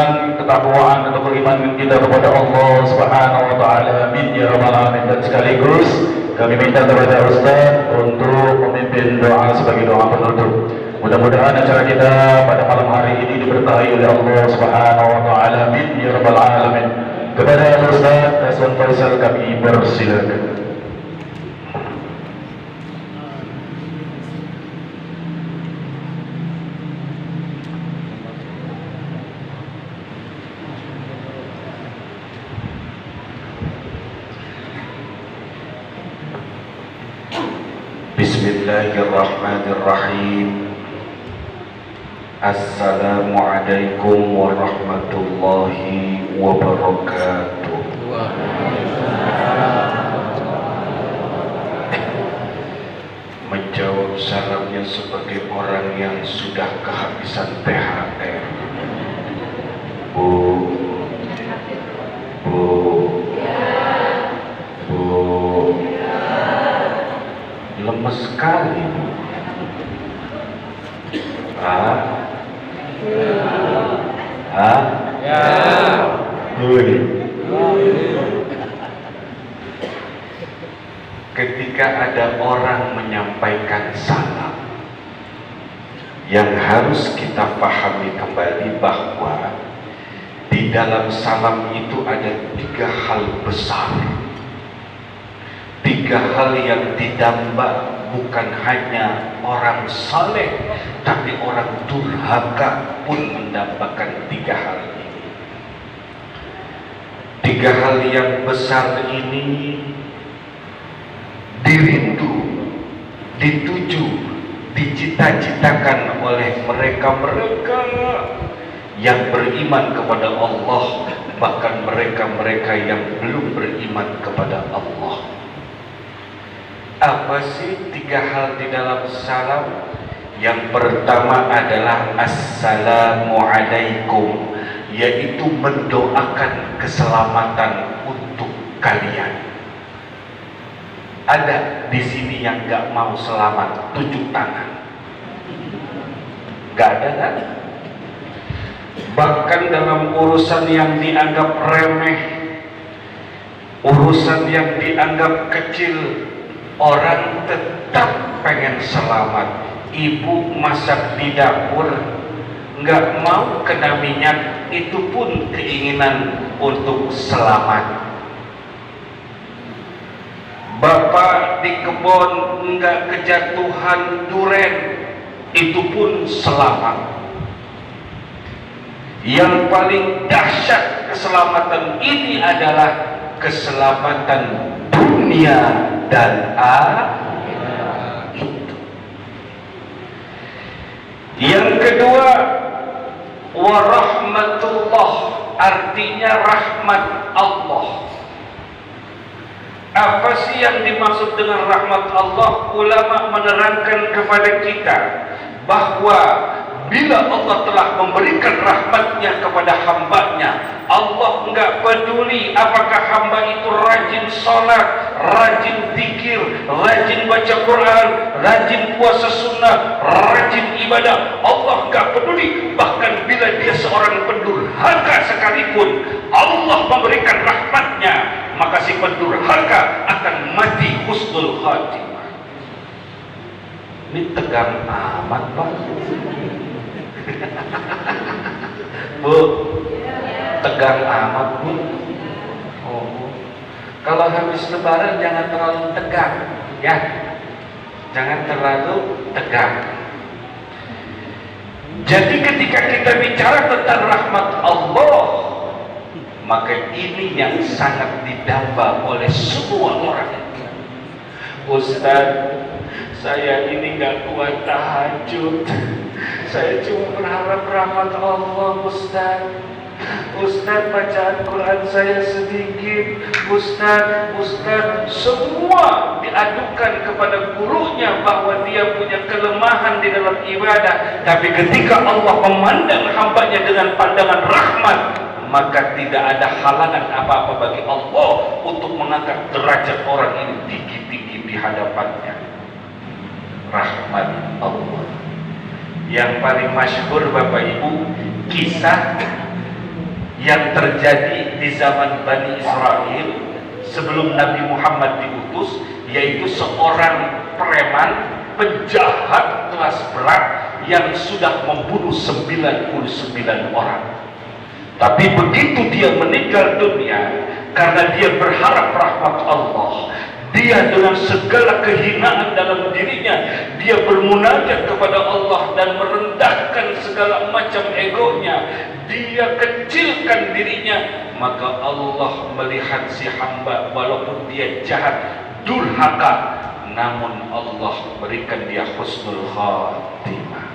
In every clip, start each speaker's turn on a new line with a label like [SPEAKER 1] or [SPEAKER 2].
[SPEAKER 1] mudahkan ketakwaan atau keimanan kita kepada Allah Subhanahu wa taala. Amin ya rabbal alamin. Dan sekaligus kami minta kepada Ustaz untuk memimpin doa sebagai doa penutup. Mudah-mudahan acara kita pada malam hari ini diberkahi oleh Allah Subhanahu wa taala. Amin ya rabbal alamin. Kepada Ustaz Hasan Faisal kami persilakan. Bismillahirrahmanirrahim. Assalamualaikum warahmatullahi wabarakatuh. Menjawab salamnya sebagai orang yang sudah kehabisan THR. Bu, lemes sekali. Ketika ada orang menyampaikan salam, yang harus kita pahami kembali bahwa di dalam salam itu ada 3 hal besar. 3 hal yang didamba bukan hanya orang saleh, tapi orang durhaka pun mendambakan 3 hal ini. 3 hal yang besar ini dirindu, dituju, dicita-citakan oleh mereka-mereka yang beriman kepada Allah, bahkan mereka-mereka yang belum beriman kepada Allah. Apa sih 3 hal di dalam salam? Yang pertama adalah Assalamualaikum, yaitu mendoakan keselamatan untuk kalian. Ada di sini yang gak mau selamat? Tunjuk tangan. Gak ada kan? Bahkan dalam urusan yang dianggap remeh, urusan yang dianggap kecil, orang tetap pengen selamat. Ibu masak di dapur, nggak mau kena minyak, itu pun keinginan untuk selamat. Bapak di kebun nggak kejatuhan duren, itu pun selamat. Yang paling dahsyat keselamatan ini adalah keselamatan dunia dan akhirat. Yang kedua, warahmatullah, artinya rahmat Allah. Apa sih yang dimaksud dengan rahmat Allah? Ulama menerangkan kepada kita bahwa bila Allah telah memberikan rahmatnya kepada hambanya, Allah enggak peduli apakah hamba itu rajin sholat, rajin zikir, rajin baca Quran, rajin puasa sunnah, rajin ibadah. Allah enggak peduli. Bahkan bila dia seorang pendurhaka sekalipun, Allah memberikan rahmatnya, maka si pendurhaka akan mati husnul khatimah. Ini tegang amat, Pak. Bu, tegang amat, Bu. Oh, kalau habis lebaran jangan terlalu tegang, ya. Jangan terlalu tegang. Jadi ketika kita bicara tentang rahmat Allah, maka ini yang sangat didamba oleh semua orang. Ustaz, saya ini nggak kuat tahajud. Saya cuma berharap rahmat Allah, Ustaz. Ustaz, bacaan Quran saya sedikit. Ustaz, semua diadukan kepada gurunya bahwa dia punya kelemahan di dalam ibadah. Tapi ketika Allah memandang hambanya dengan pandangan rahmat, maka tidak ada halangan apa-apa bagi Allah untuk mengangkat derajat orang ini tinggi-tinggi di hadapannya. Rahmat Allah. Yang paling masyhur Bapak Ibu, kisah yang terjadi di zaman Bani Israel sebelum Nabi Muhammad diutus, yaitu seorang preman penjahat kelas berat yang sudah membunuh 99 orang. Tapi begitu dia meninggal dunia, karena dia berharap rahmat Allah, dia dengan segala kehinaan dalam dirinya, dia bermunajat kepada Allah dan merendahkan segala macam egonya, dia kecilkan dirinya, maka Allah melihat si hamba walaupun dia jahat, durhaka, namun Allah berikan dia husnul khatimah.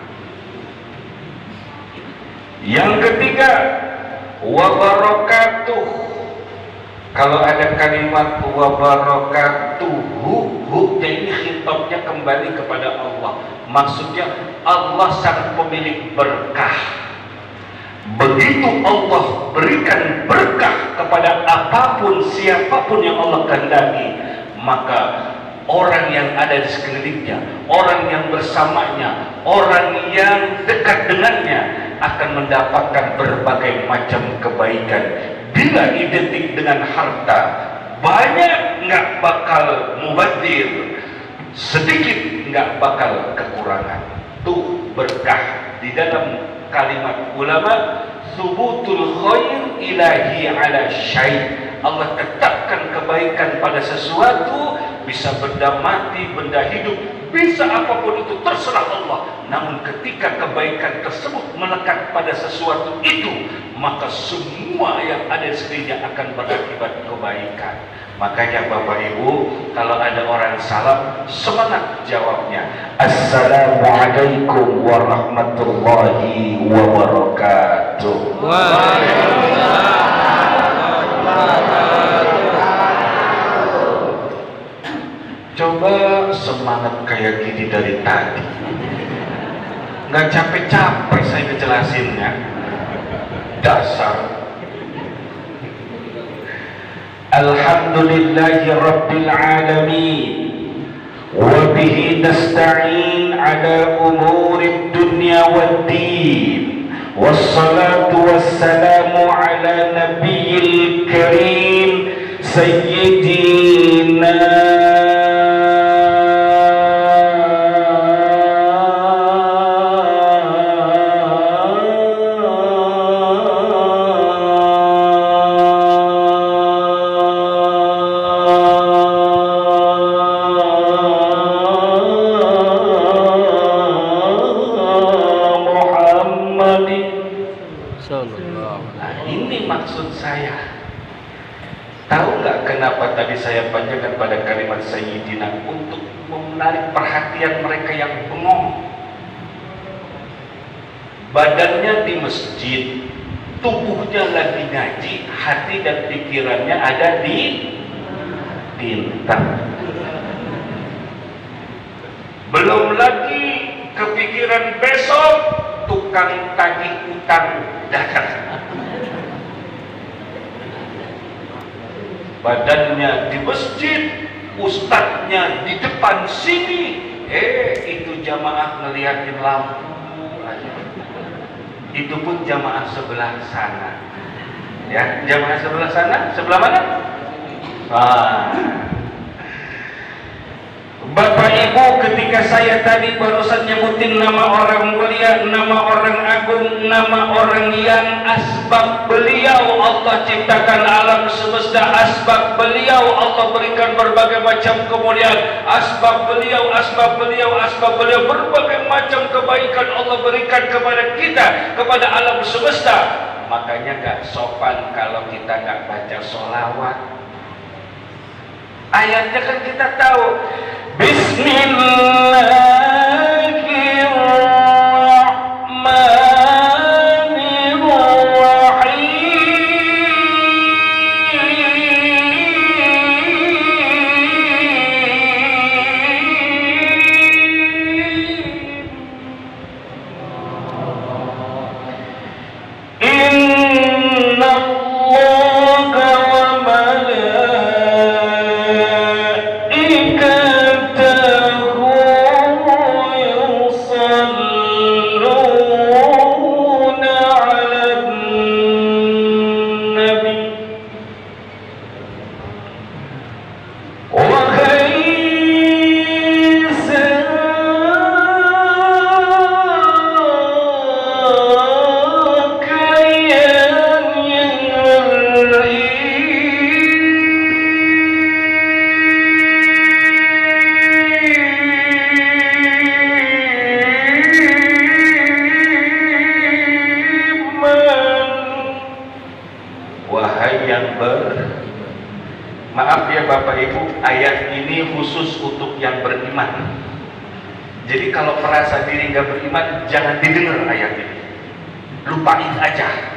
[SPEAKER 1] Yang ketiga, wabarakatuh. Kalau ada kalimat wabarakatuhu, hu-nya ini khitabnya kembali kepada Allah. Maksudnya Allah sang pemilik berkah. Begitu Allah berikan berkah kepada apapun, siapapun yang Allah kehendaki, maka orang yang ada di sekelilingnya, orang yang bersamanya, orang yang dekat dengannya akan mendapatkan berbagai macam kebaikan. Bila identik dengan harta, banyak nggak bakal mubadir, sedikit nggak bakal kekurangan. Tuh berkah di dalam kalimat ulama, subutul khair ilahi ala syai'. Allah tetapkan kebaikan pada sesuatu, bisa benda mati, benda hidup, bisa apapun itu, terserah Allah. Namun ketika kebaikan tersebut melekat pada sesuatu itu, maka semua yang ada di sekelilingnya akan berakibat kebaikan. Makanya Bapak Ibu, kalau ada orang salam, semangat jawabnya, Assalamualaikum warahmatullahi wabarakatuh. Coba semangat kayak gini dari tadi, nggak capek-capek saya ngejelasinnya. Dasar. Alhamdulillahi Rabbil Alamin, wa bihi nasta'in ala umuri dunya wad din, wassalatu wassalamu ala nabiyil karim sayyidina saya panjangkan pada kalimat Sayyidina untuk menarik perhatian mereka yang bengong. Badannya di masjid, tubuhnya lagi ngaji, hati dan pikirannya ada di Bintang. Belum lagi kepikiran besok tukang tagih utang datang. Badannya di masjid, ustadznya di depan sini, itu jamaah ngeliatin lampu aja. Itu pun jamaah sebelah sana. Ya, jamaah sebelah sana, sebelah mana? Bapak Ibu, ketika saya tadi barusan nyebutin nama orang mulia, nama orang agung, nama orang yang asbab beliau Allah ciptakan alam semesta, asbab beliau Allah berikan berbagai macam kemuliaan, asbab beliau berbagai macam kebaikan Allah berikan kepada kita, kepada alam semesta. Makanya gak sopan kalau kita gak baca sholawat. Ayatnya kan kita tahu, Wahai yang maaf ya Bapak Ibu, ayat ini khusus untuk yang beriman. Jadi kalau merasa diri nggak beriman, jangan didengar ayat ini, lupain aja.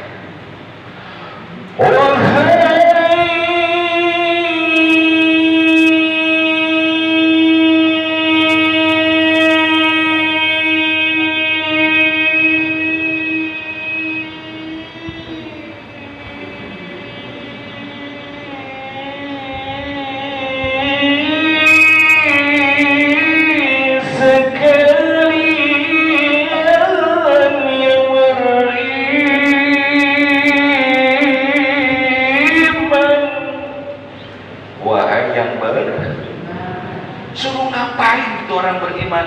[SPEAKER 1] Suruh ngapain itu orang beriman?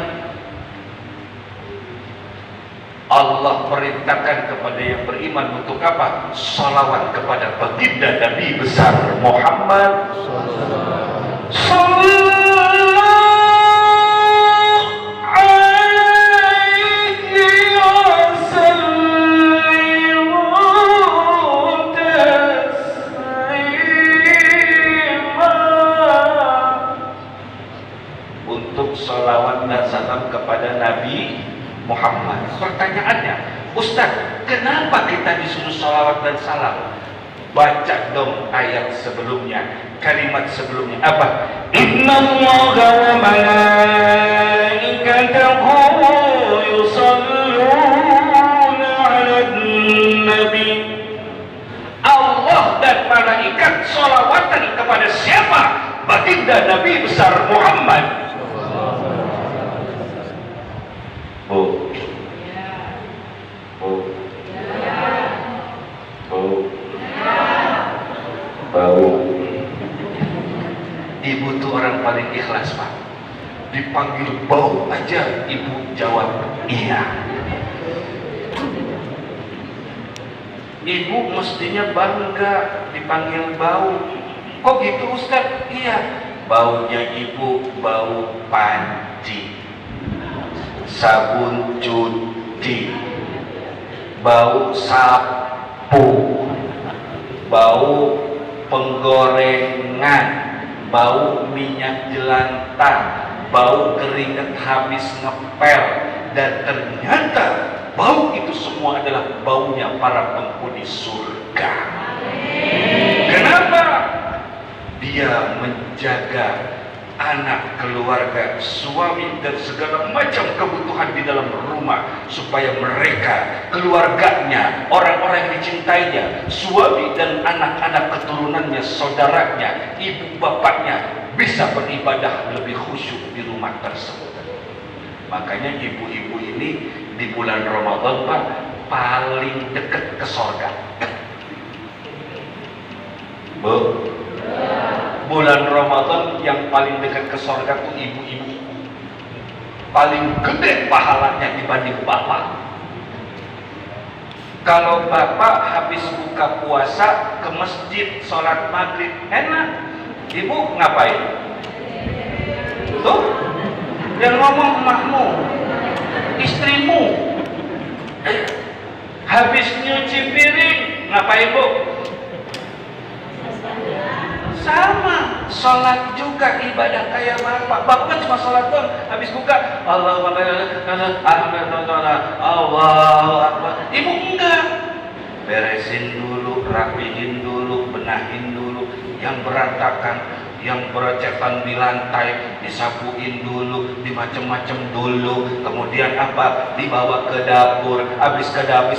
[SPEAKER 1] Allah perintahkan kepada yang beriman untuk apa? Salawat kepada baginda Nabi besar Muhammad salawat dan salam kepada Nabi Muhammad. Pertanyaannya, Ustaz, kenapa kita disuruh salawat dan salam? Baca dong ayat sebelumnya, kalimat sebelumnya apa? Innallaha wa malaikatahu yusalluna 'alan nabi. Allah dan malaikat salawatan kepada siapa? Baginda Nabi besar Muhammad. Bau. Ibu tuh orang paling ikhlas, Pak. Dipanggil bau aja, ibu jawab iya. Ibu mestinya bangga dipanggil bau. Kok gitu Ustaz? Iya. Baunya ibu bau panci, sabun cuci, bau sapu, bau penggorengan, bau minyak jelantah, bau keringat habis ngepel, dan ternyata bau itu semua adalah baunya para penghuni surga. Kenapa? Dia menjaga anak, keluarga, suami, dan segala macam kebutuhan di dalam rumah supaya mereka, keluarganya, orang-orang yang dicintainya, suami dan anak-anak keturunannya, saudaranya, ibu bapaknya bisa beribadah lebih khusyuk di rumah tersebut. Makanya ibu-ibu ini di bulan Ramadan, Pak, paling dekat ke sorga. Bu, bulan Ramadan yang paling dekat ke sorga itu ibu-ibu. Paling gede pahalanya dibanding bapak. Kalau bapak habis buka puasa ke masjid sholat maghrib enak, ibu ngapain? Tuh, yang ngomong emakmu, istrimu. Habis nyuci piring ngapain, Bu? Sama, sholat juga ibadah kayak bapak. Bapak kan cuma sholat doang, habis buka Allahu Akbar. Ibu enggak, beresin dulu, rapihin dulu, benahin dulu, yang berantakan, yang berecetan di lantai disapuin dulu, dimacem-macem dulu, kemudian apa? Dibawa ke dapur, habis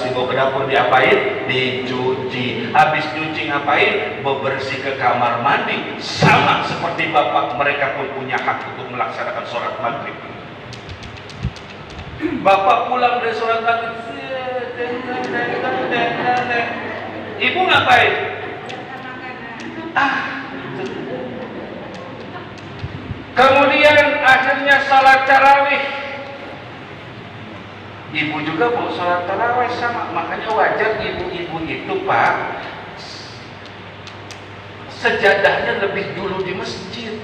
[SPEAKER 1] dibawa ke dapur diapain? Dicuci, habis cuci ngapain? Bebersih ke kamar mandi. Sama seperti bapak, mereka pun punya hak untuk melaksanakan sholat maghrib. Bapak pulang dari sholat maghrib, ibu ngapain? Kemudian akhirnya salat tarawih. Ibu juga mau salat tarawih sama, makanya wajar ibu-ibu itu, Pak, sejadahnya lebih dulu di masjid.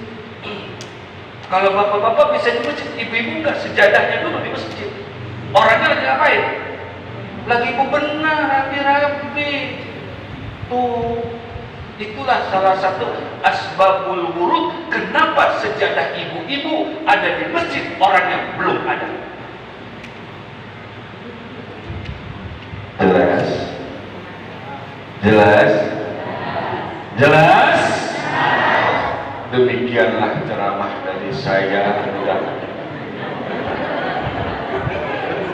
[SPEAKER 1] Kalau bapak-bapak bisa di masjid, ibu-ibu enggak, sejadahnya dulu di masjid. Orangnya lagi ngapain? Lagi bebenah, rapi-rapi. Tuh, Itulah salah satu asbabul wurud kenapa sejadah ibu-ibu ada di masjid orang yang belum ada. Jelas? Jelas? Jelas? Demikianlah ceramah dari saya.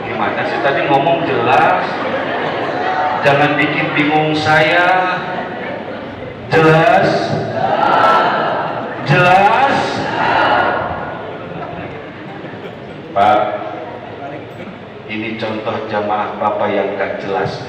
[SPEAKER 1] Gimana sih tadi ngomong jelas? Jangan bikin bingung saya. Jelas? Jelas? Pak, ini contoh jamaah Bapak yang gak jelas.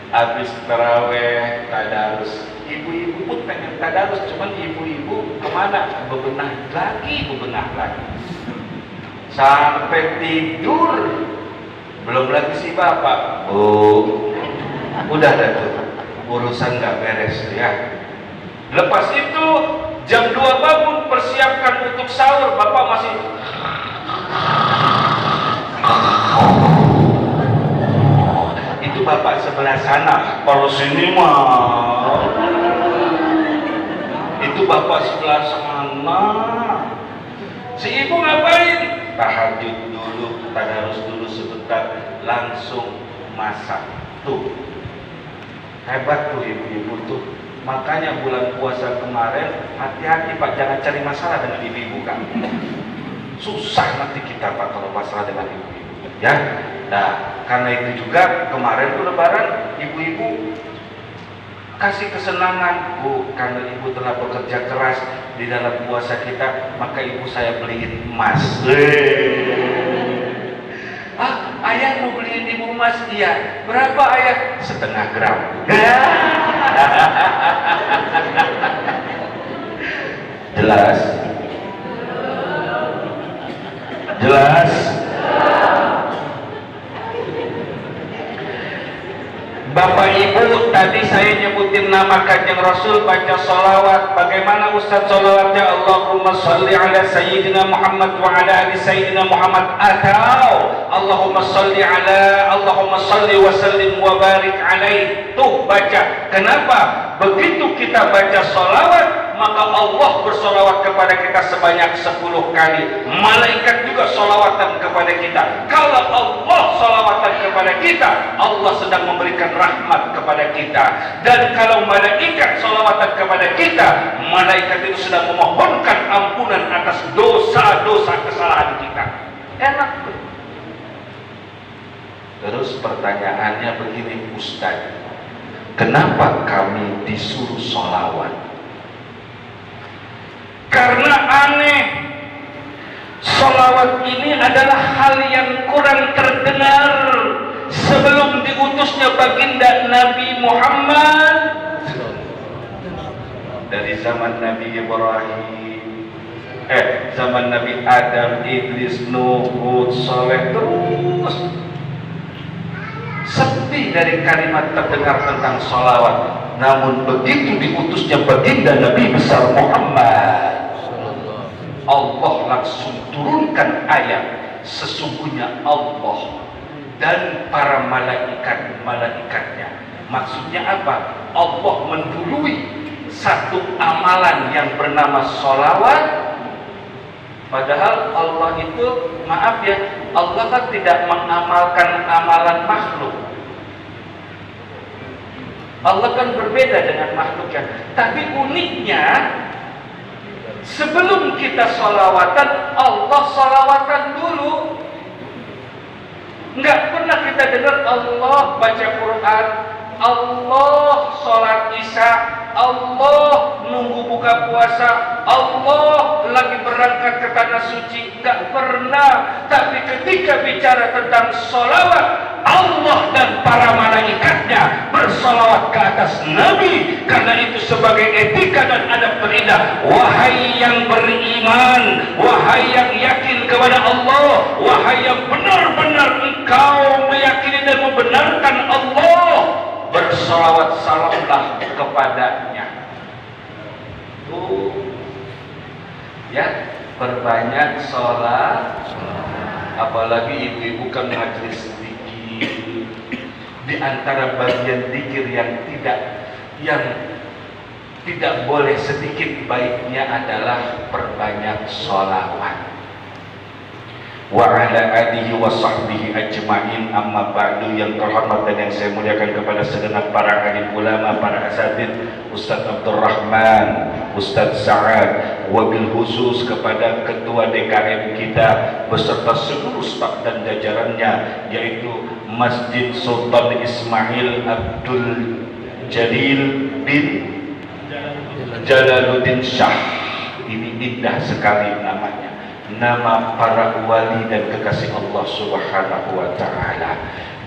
[SPEAKER 1] Habis taraweh, tadarus, ibu-ibu pun pengen tadarus, cuman ibu-ibu kemana? Bebenah lagi. Sampai tidur, belum lagi si bapak. Oh, udah dah tuh, urusan gak beres ya. Lepas itu jam 2 bangun, persiapkan untuk sahur, bapak masih itu bapak sebelah sana, kalau sini mah itu bapak sebelah sana. Si ibu ngapain? Tahajud dulu, tadarus dulu sebentar, langsung masak. Tuh hebat tuh ibu-ibu tuh. Makanya bulan puasa kemarin hati-hati Pak, jangan cari masalah dengan ibu-ibu kan. Susah nanti kita Pak kalau masalah dengan ibu-ibu ya. Nah karena itu juga kemarin tuh lebaran ibu-ibu kasih kesenangan. Karena ibu telah bekerja keras di dalam puasa kita, maka ibu saya beliin emas. Ayah mau beliin ibu emas? Iya. Berapa ayah? 0,5 gram. Jelas? Jelas? Bapak Ibu, tadi saya nyebutin nama Kanjeng Rasul, baca sholawat. Bagaimana Ustaz sholawatnya? Allahumma sholli ala Sayyidina Muhammad wa ala ali Sayyidina Muhammad, atau Allahumma sholli wa sallim wa barik alaih. Tuh baca. Kenapa? Begitu kita baca sholawat, maka Allah bersolawat kepada kita sebanyak 10 kali. Malaikat juga solawatan kepada kita. Kalau Allah solawatan kepada kita, Allah sedang memberikan rahmat kepada kita. Dan kalau malaikat solawatan kepada kita, malaikat itu sedang memohonkan ampunan atas dosa-dosa kesalahan kita. Enak tuh. Terus pertanyaannya begini, Ustaz, kenapa kami disuruh solawat? Karena aneh, sholawat ini adalah hal yang kurang terdengar sebelum diutusnya baginda Nabi Muhammad. Dari zaman Nabi Ibrahim, zaman Nabi Adam, Idris, Nuh, Hud, Saleh, terus sepi dari kalimat terdengar tentang sholawat. Namun begitu diutusnya baginda Nabi besar Muhammad, Allah langsung turunkan ayat, sesungguhnya Allah dan para malaikat-malaikatnya. Maksudnya apa? Allah mendului satu amalan yang bernama sholawat. Padahal Allah itu, maaf ya, Allah kan tidak mengamalkan amalan makhluk. Allah kan berbeda dengan makhluknya. Tapi uniknya, sebelum kita sholawatan, Allah sholawatan dulu. Nggak pernah kita dengar Allah baca Quran, Allah sholat isya, Allah nunggu buka puasa, Allah lagi berangkat ke tanah suci. Nggak pernah. Tapi ketika bicara tentang sholawat, Allah dan para malaikatnya bersolawat ke atas Nabi, karena itu sebagai etika dan adab beridah. Wahai yang beriman, wahai yang yakin kepada Allah, wahai yang benar-benar engkau meyakini dan membenarkan Allah, bersolawat salamlah kepadanya. Tuh, ya. Perbanyak sholat, apalagi ibu-ibu kan majelis zikir. Di antara bagian zikir yang tidak boleh sedikit baiknya adalah perbanyak sholawat. Wa ala alihi wa sahbihi ajma'in, amma ba'du. Yang terhormat dan yang saya muliakan kepada segenap para alim ulama, para asatidz, Ustaz Abdurrahman, Ustaz Sa'ad, wabil khusus kepada ketua DKM kita beserta seluruh staf dan jajarannya, yaitu Masjid Sultan Ismail Abdul Jalil bin Jalaluddin Shah. Ini indah sekali namanya, nama para wali dan kekasih Allah Subhanahu wa Ta'ala.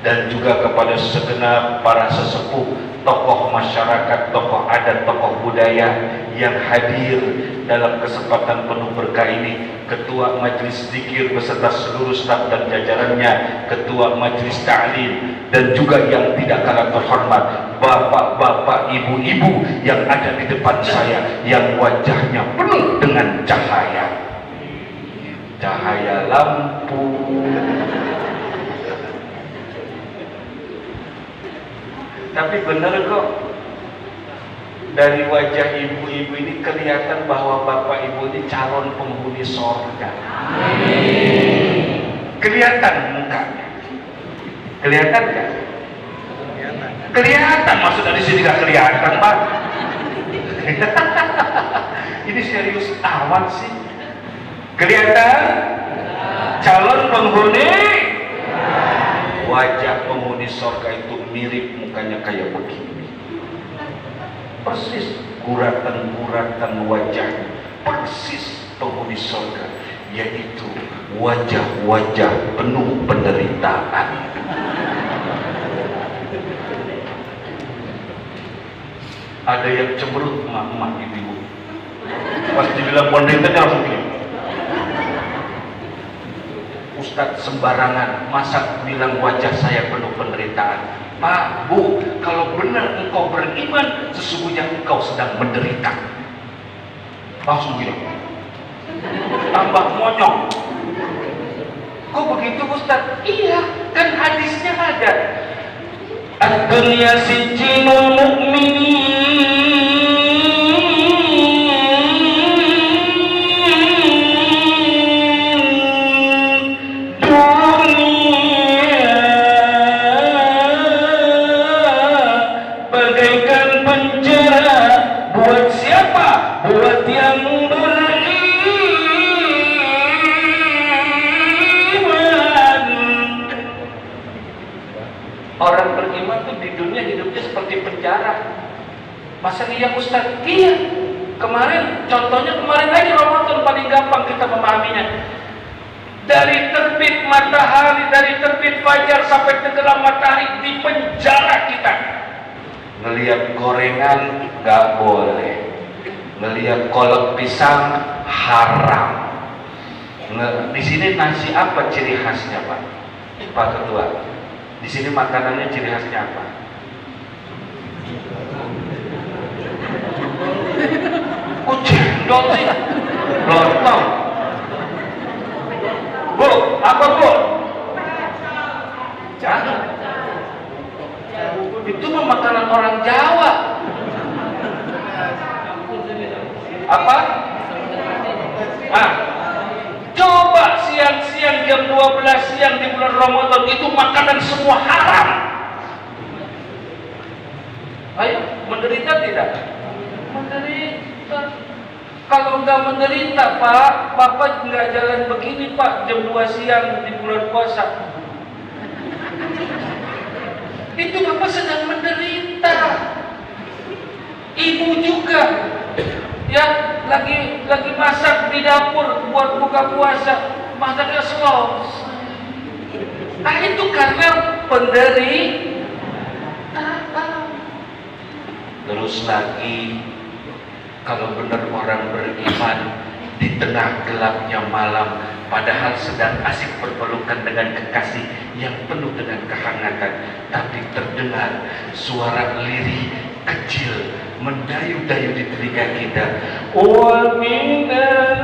[SPEAKER 1] Dan juga kepada segenap para sesepuh, tokoh masyarakat, tokoh adat, tokoh budaya yang hadir dalam kesempatan penuh berkah ini. Ketua Majelis Zikir beserta seluruh staf dan jajarannya, Ketua Majelis Ta'lim, dan juga yang tidak kalah terhormat bapak-bapak, ibu-ibu yang ada di depan saya, yang wajahnya penuh dengan cahaya lampu. Tapi benar kok, dari wajah ibu-ibu ini kelihatan bahwa bapak ibu ini calon penghuni surga. Kelihatan mukanya. Kelihatan kan? Kelihatan, maksud dari sini gak kelihatan, Pak. Ini serius amat sih. Kelihatan calon penghuni. Wajah penghuni surga itu mirip mukanya kayak begini. Persis guratan-guratan wajahnya, persis penghuni surga, yaitu wajah-wajah penuh penderitaan. Ada yang cemberut, emak-emak, ibu-ibu. Pas dibilang penderitanya langsung gini. Ustadz sembarangan, masa bilang wajah saya penuh penderitaan? Pak, Bu, kalau benar engkau beriman, sesungguhnya engkau sedang menderita. Langsung gini, tambah monyong. Kok begitu Ustadz? Iya, kan hadisnya ada. Ad-dunya sijinul mu'minin. Orang beriman tuh di dunia hidupnya seperti penjara. Masa iya Ustaz? Iya. Kemarin aja Ramadan paling gampang kita memahaminya. Dari terbit matahari, dari terbit fajar sampai tenggelam matahari di penjara kita. Ngelihat gorengan gak boleh. Ngelihat kolak pisang haram. Di sini nasi apa ciri khasnya, Pak? Pak Ketua. Di sini makanannya ciri khasnya apa? Oh, cendol sih. Lontong. Bu, apa Bu? Jangan. Itu mah makanan orang Jawa. Apa? Coba siang-siang jam 12 siang di bulan Ramadan itu makanan semua haram. Ayo, menderita tidak? Menderita. Kalau nggak menderita, Pak, Bapak nggak jalan begini, Pak, jam 2 siang di bulan puasa. Itu Bapak sedang menderita. Ibu juga. Ya, lagi masak di dapur buat buka puasa, masaknya slow. Itu karena penderitaan. Terus lagi, kalau benar orang beriman di tengah gelapnya malam, padahal sedang asik berpelukan dengan kekasih yang penuh dengan kehangatan, tapi terdengar suara lirih kecil mendayu-dayu di telinga kita. Wa minal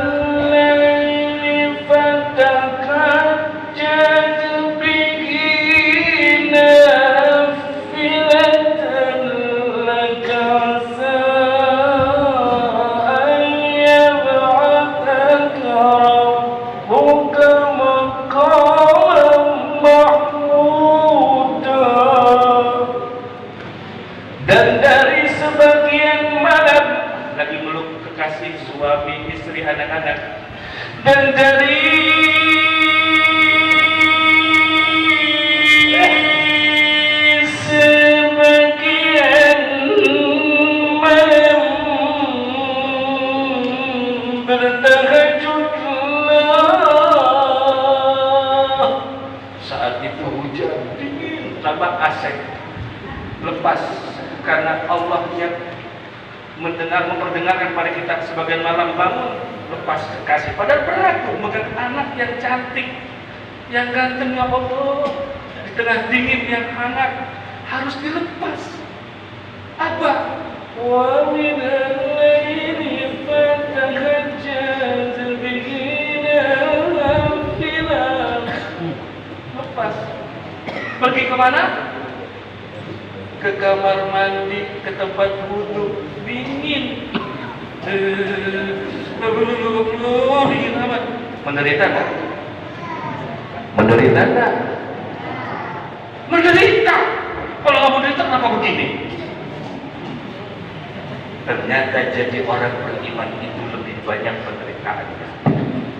[SPEAKER 1] ربك مقاما محمودا. Dan dari sebagian malam, lagi meluk kekasih, suami, istri, anak-anak, dan dari sebagian malam bertahajudlah. Saat itu hujan dingin, tambah asek, lepas karena Allah yang memperdengarkan pada kita sebagian malam bangun, lepas kekasih. Padahal berat tuh megang anak yang cantik, yang ganteng, ya Allah, di tengah dingin yang hangat, harus dilepas. Apa? Wa minal laili fatahajjad bihi nafilah. Lepas. Pergi kemana? Ke kamar mandi, ke tempat wudhu, dingin. Dingin amat. Menderita nggak? Menderita nggak? Menderita. Kalau nggak menderita kenapa begini? Ternyata jadi orang beriman itu lebih banyak penderitaannya.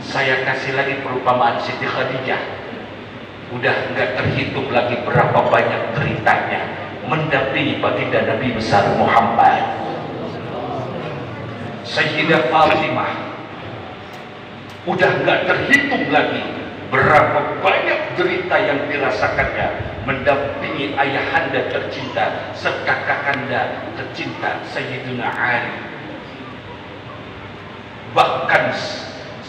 [SPEAKER 1] Saya kasih lagi perumpamaan Siti Khadijah. Udah nggak terhitung lagi berapa banyak deritanya mendampingi baginda Nabi besar Muhammad. Sayyidah Fatimah, udah nggak terhitung lagi berapa banyak derita yang dirasakannya mendampingi ayahanda tercinta serta kakanda tercinta Sayyidina Ali. Bahkan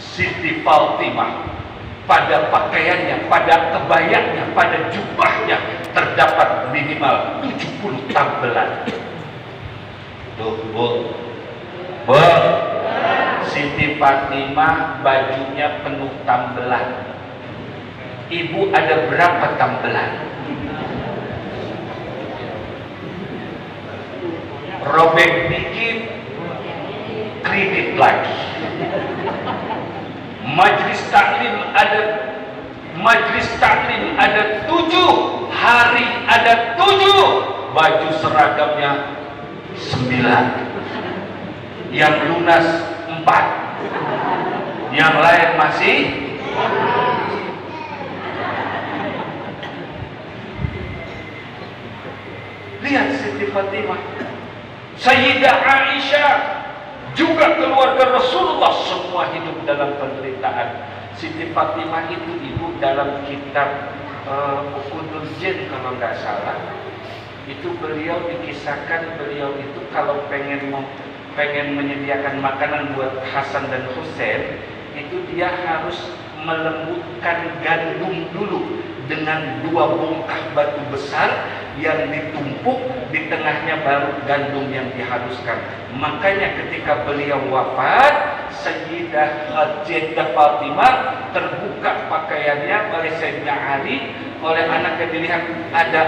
[SPEAKER 1] Siti Fatimah pada pakaiannya, pada kebayanya, pada jubahnya terdapat minimal 70 tambelan. Tuh, Bu. Bu. Siti Fatimah bajunya penuh tambelan. Ibu ada berapa tambelan? Robek dikit, kredit lagi. Majlis taklim ada 7 hari, ada 7 baju seragamnya 9, yang lunas 4, yang lain masih. Lihat Siti Fatimah, Sayyidah Aisyah, juga keluarga Rasulullah semua hidup dalam penderitaan. Siti Fatimah itu ibu dalam kitab Ukudul Jin kalau nggak salah, itu beliau dikisahkan beliau itu kalau pengen menyediakan makanan buat Hasan dan Husain, itu dia harus melembutkan gandum dulu dengan 2 bongkah batu besar yang ditumpuk, di tengahnya baru gandum yang dihaluskan. Makanya ketika beliau wafat, Sayyidah Fatimah terbuka pakaiannya oleh Sayyidina Ali, oleh anaknya dilihat ada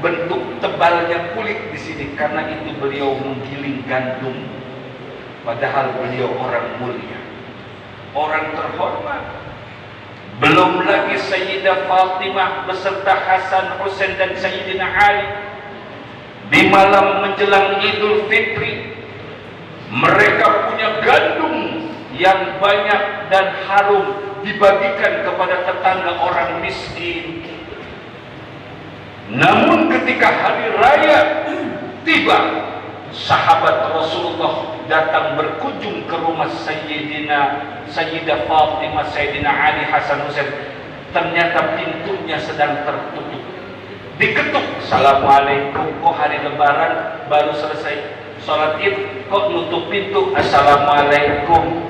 [SPEAKER 1] bentuk tebalnya kulit di sini, karena itu beliau menggiling gandum. Padahal beliau orang mulia, orang terhormat. Belum lagi Sayyidah Fatimah beserta Hasan, Husain dan Sayyidina Ali di malam menjelang Idul Fitri, mereka punya gandum yang banyak dan harum dibagikan kepada tetangga orang miskin. Namun ketika hari raya tiba, sahabat Rasulullah datang berkunjung ke rumah Sayyidah Fatimah, Sayyidina Ali, Hasan, Husain. Ternyata pintunya sedang tertutup. Diketuk, Assalamualaikum. Kok hari lebaran baru selesai sholat id kok nutup pintu? Assalamualaikum.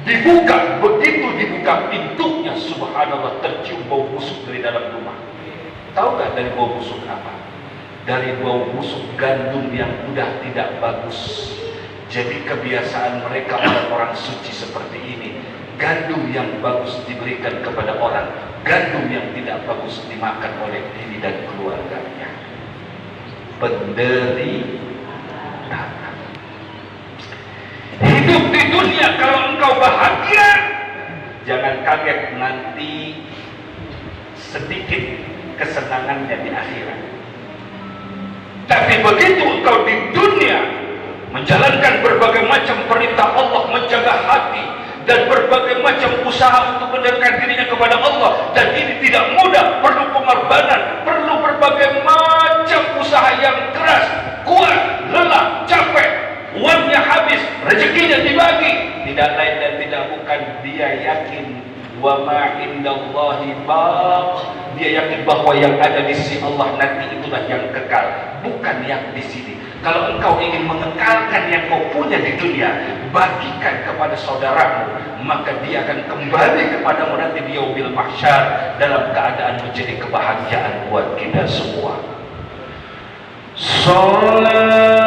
[SPEAKER 1] Dibuka, begitu dibuka pintunya, subhanallah, tercium bau busuk dari dalam rumah. Tahu gak dari bau busuk apa? Dari bau busuk gandum yang udah tidak bagus. Jadi kebiasaan mereka orang-orang suci seperti ini, gandum yang bagus diberikan kepada orang, gandum yang tidak bagus dimakan oleh diri dan keluarganya. Penderitaan. Hidup di dunia kalau engkau bahagia, Jangan kaget nanti sedikit kesenangannya di akhirat. Tapi begitu engkau di dunia menjalankan berbagai macam perintah Allah, menjaga hati dan berbagai macam usaha untuk mendekatkan dirinya kepada Allah, dan ini tidak mudah, perlu pengorbanan, perlu berbagai macam usaha yang keras, kuat, lelah, capek, uangnya habis, rezekinya dibagi, tidak lain dan tidak bukan dia yakin wa ma indallahi baq, dia yakin bahwa yang ada di sisi Allah nanti itulah yang kekal, bukan yang di sini. Kalau engkau ingin mengekalkan yang kau punya di dunia, bagikan kepada saudaramu, maka dia akan kembali kepadamu nanti di yaumil mahsyar dalam keadaan menjadi kebahagiaan buat kita semua. Salatullah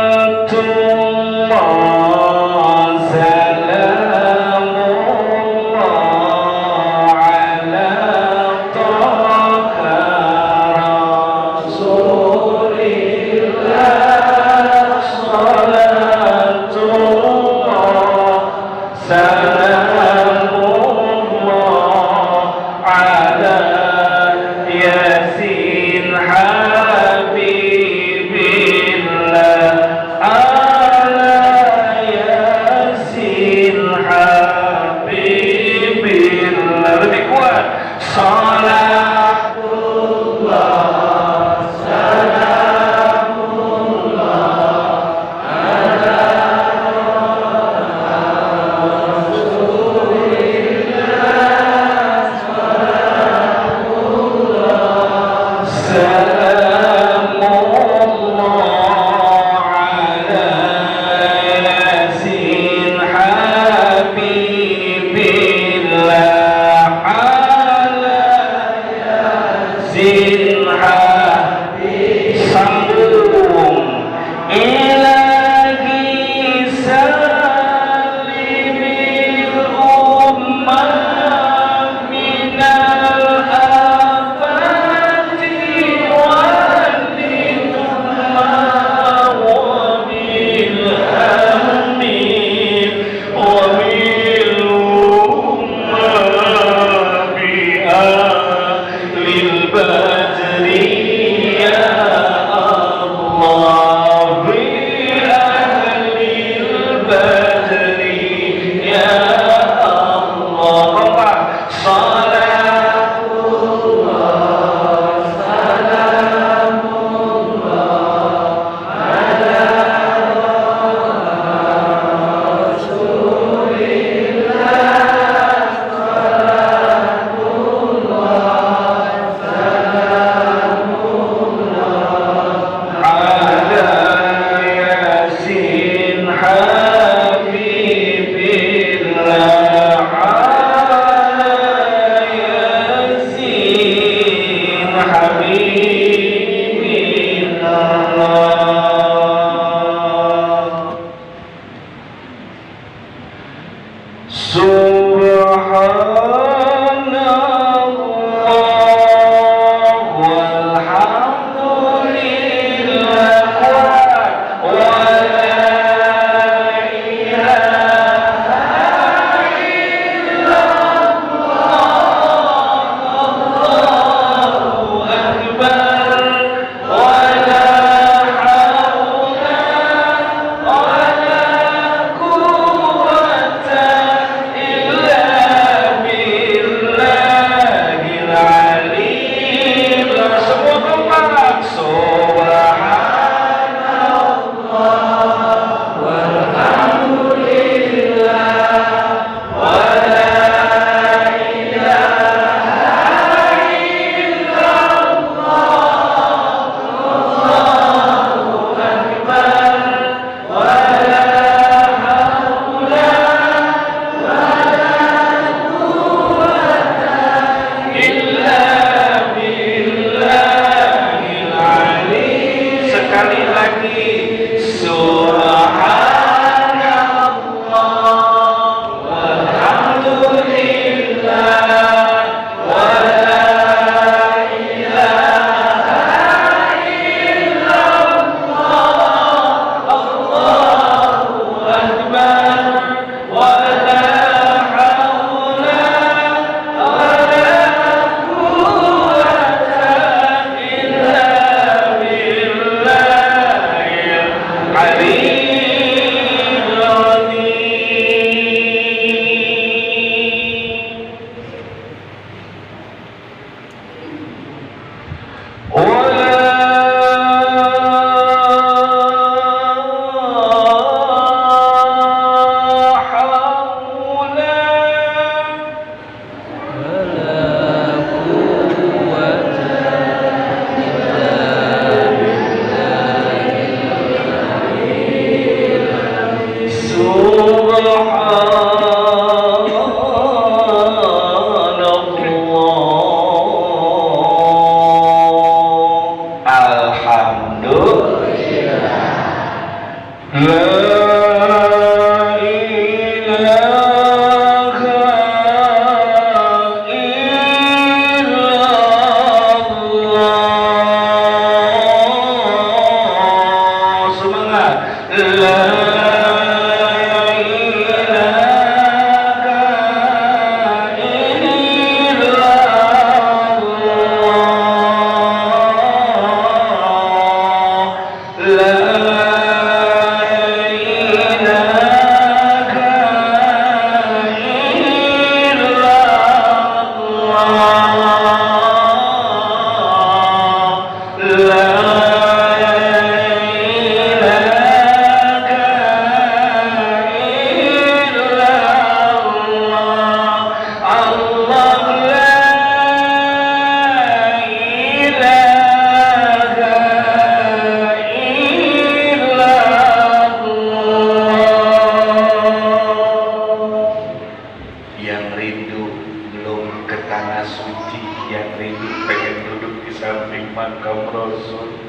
[SPEAKER 1] tanah suci, yang rindu pengen duduk di samping makam Rasul,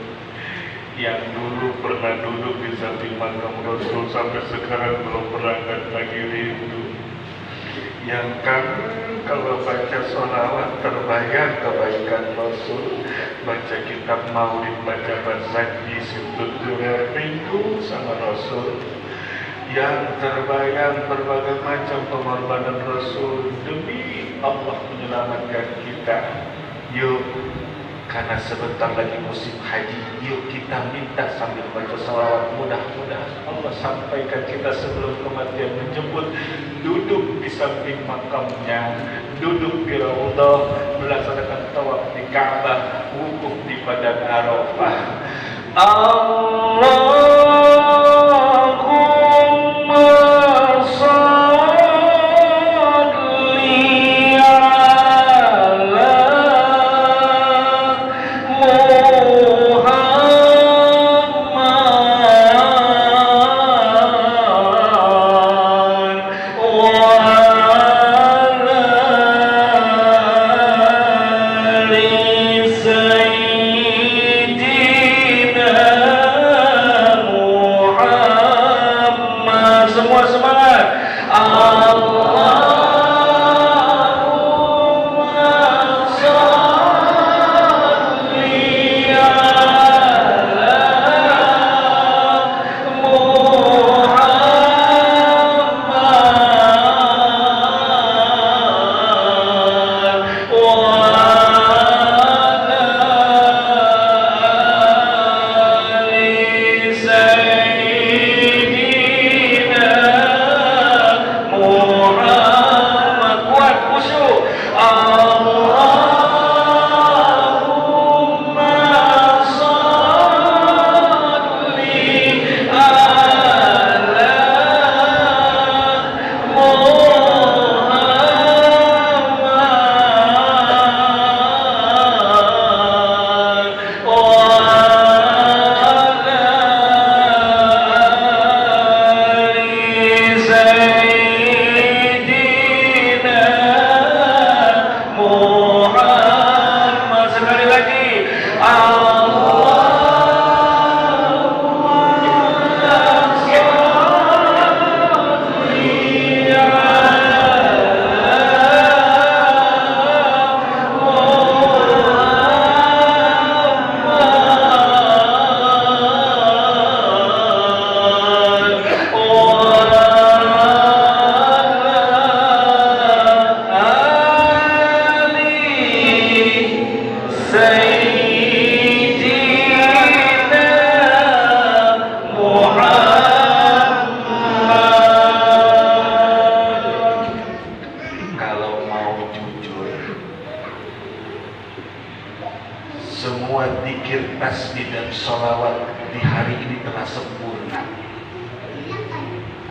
[SPEAKER 1] yang dulu pernah duduk di samping makam Rasul sampai sekarang belum berangkat lagi rindu, yang kangen kalau baca sholawat terbayang kebaikan Rasul, baca kitab maulid, baca barzakhi, sujud rindu sama Rasul, yang terbayang berbagai macam pengorbanan Rasul demi Allah menyelamatkan kita. Yuk, karena sebentar lagi musim haji, yuk kita minta sambil baca salawat, mudah-mudahan Allah sampaikan kita sebelum kematian menjemput, duduk di samping makamnya, duduk di Raudhah, melaksanakan tawaf di Ka'bah, wukuf di Padang Arafah.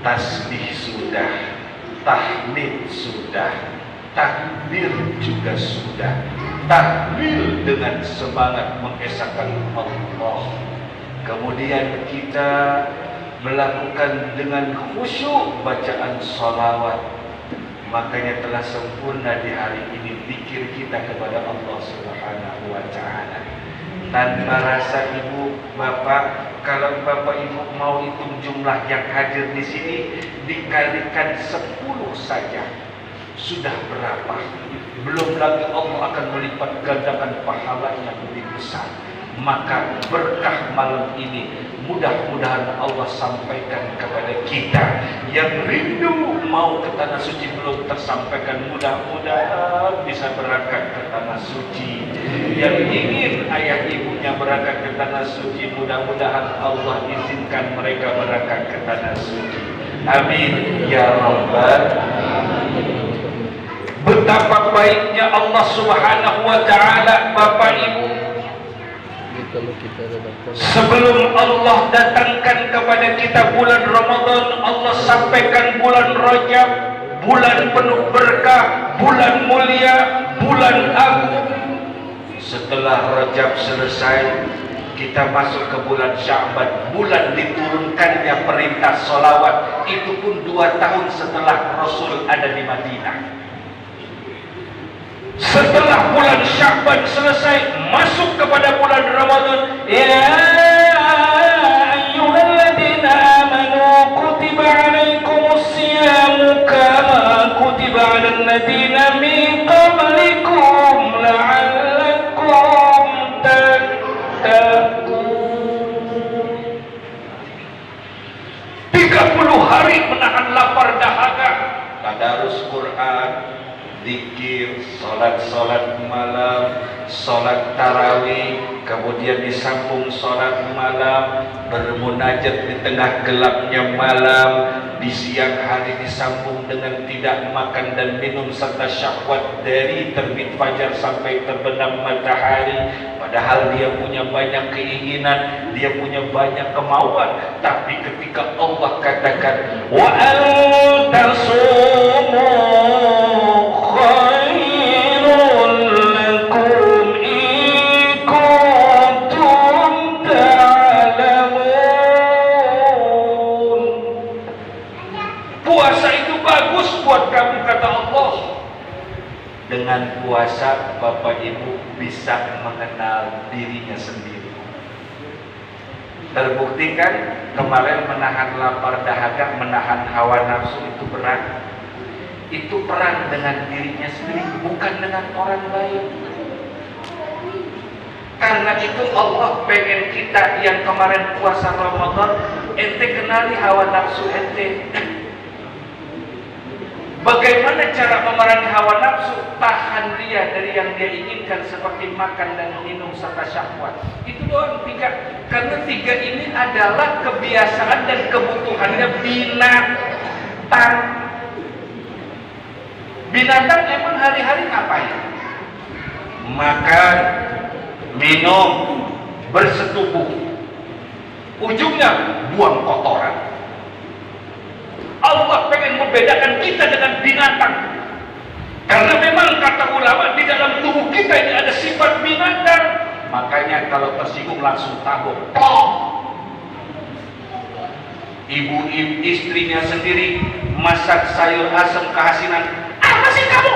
[SPEAKER 1] Tasbih sudah, tahmid sudah, takbir juga sudah, tahlil dengan semangat mengesahkan Allah. Kemudian kita melakukan dengan khusyuk bacaan sholawat. Makanya telah sempurna di hari ini zikir kita kepada Allah Subhanahu wa Ta'ala. Tanpa rasa ibu bapak, kalau bapak ibu mau hitung jumlah yang hadir di sini, dikalikan 10 saja, sudah berapa? Belum lagi Allah akan melipat gandakan pahala yang lebih besar. Maka berkah malam ini mudah-mudahan Allah sampaikan kepada kita yang rindu mau ke tanah suci belum tersampaikan, mudah-mudahan bisa berangkat ke tanah suci. Yang ingin ayah ibunya berangkat ke tanah suci, mudah-mudahan Allah izinkan mereka berangkat ke tanah suci. Amin ya rabbal alamin. Betapa baiknya Allah Subhanahu wa Ta'ala, Bapak Ibu. Sebelum Allah datangkan kepada kita bulan Ramadan, Allah sampaikan bulan Rajab, bulan penuh berkah, bulan mulia, bulan agung. Setelah Rajab selesai, kita masuk ke bulan Sya'ban, bulan diturunkannya perintah sholawat. Itu pun 2 tahun setelah Rasul ada di Madinah. Setelah bulan Sya'ban selesai, masuk kepada bulan Ramadan. Ya ayyuhalladzina amanu kutiba alaikumus siyamu kama kutiba alal ladzina min qablikum la'allakum tattaqun. 30 hari menahan lapar dahaga, tadarus Quran, zikir, solat malam, solat tarawih, kemudian disambung solat malam, bermunajat di tengah gelapnya malam, di siang hari disambung dengan tidak makan dan minum serta syahwat dari terbit fajar sampai terbenam matahari. Padahal dia punya banyak keinginan, dia punya banyak kemauan, tapi ketika Allah katakan wa antasumu dengan puasa Bapak Ibu bisa mengenal dirinya sendiri. Terbukti kan kemarin menahan lapar dahaga, menahan hawa nafsu itu berat. Itu perang dengan dirinya sendiri, bukan dengan orang lain. Karena itu Allah pengen kita yang kemarin puasa Ramadan, ente kenali hawa nafsu ente. Bagaimana cara memerangi hawa nafsu? Tahan dia dari yang dia inginkan seperti makan dan minum serta syahwat. Itu doang 3. Karena 3 ini adalah kebiasaan dan kebutuhannya binatang. Binatang emang hari-hari ngapain? Makan, minum, bersetubuh. Ujungnya buang kotoran. Allah pengen membedakan kita dengan binatang. Karena memang kata ulama di dalam tubuh kita ini ada sifat binatang. Makanya kalau tersinggung langsung tabok. Ibu istrinya sendiri masak sayur asam keasinan. Apa sih kamu?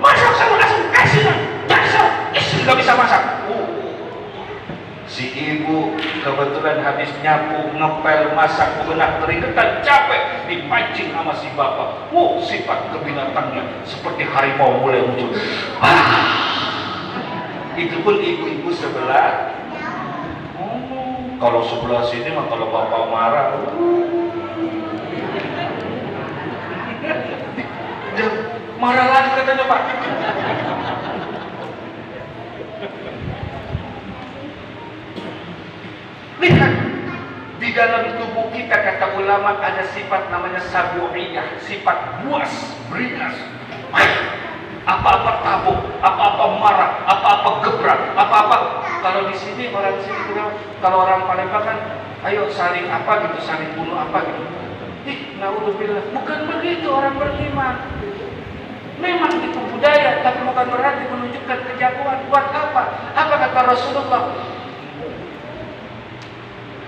[SPEAKER 1] Masak sayur asam keasinan? Dasar istri gak bisa masak. Si ibu kebetulan habis nyapu, ngepel, masak, bebenah, keringetan, capek, dipancing sama si bapak. Sifat kebinatangnya seperti harimau mulai muncul. Itu pun ibu-ibu sebelah. Kalau sebelah sini mah kalau bapak marah, marah lagi katanya Pak. Lihat, di dalam tubuh kita kata ulama ada sifat namanya sabu'iyah, sifat buas, beringas. Apa-apa tabuk, apa-apa marah, apa-apa gebrak, apa-apa. Kalau di sini orang sini bilang, kalau orang Palembang kan, ayo saling apa gitu, saling bunuh apa gitu. Naudzubillah, bukan begitu orang beriman. Memang itu budaya, tapi bukan berarti menunjukkan kejagoan. Buat apa? Apa kata Rasulullah?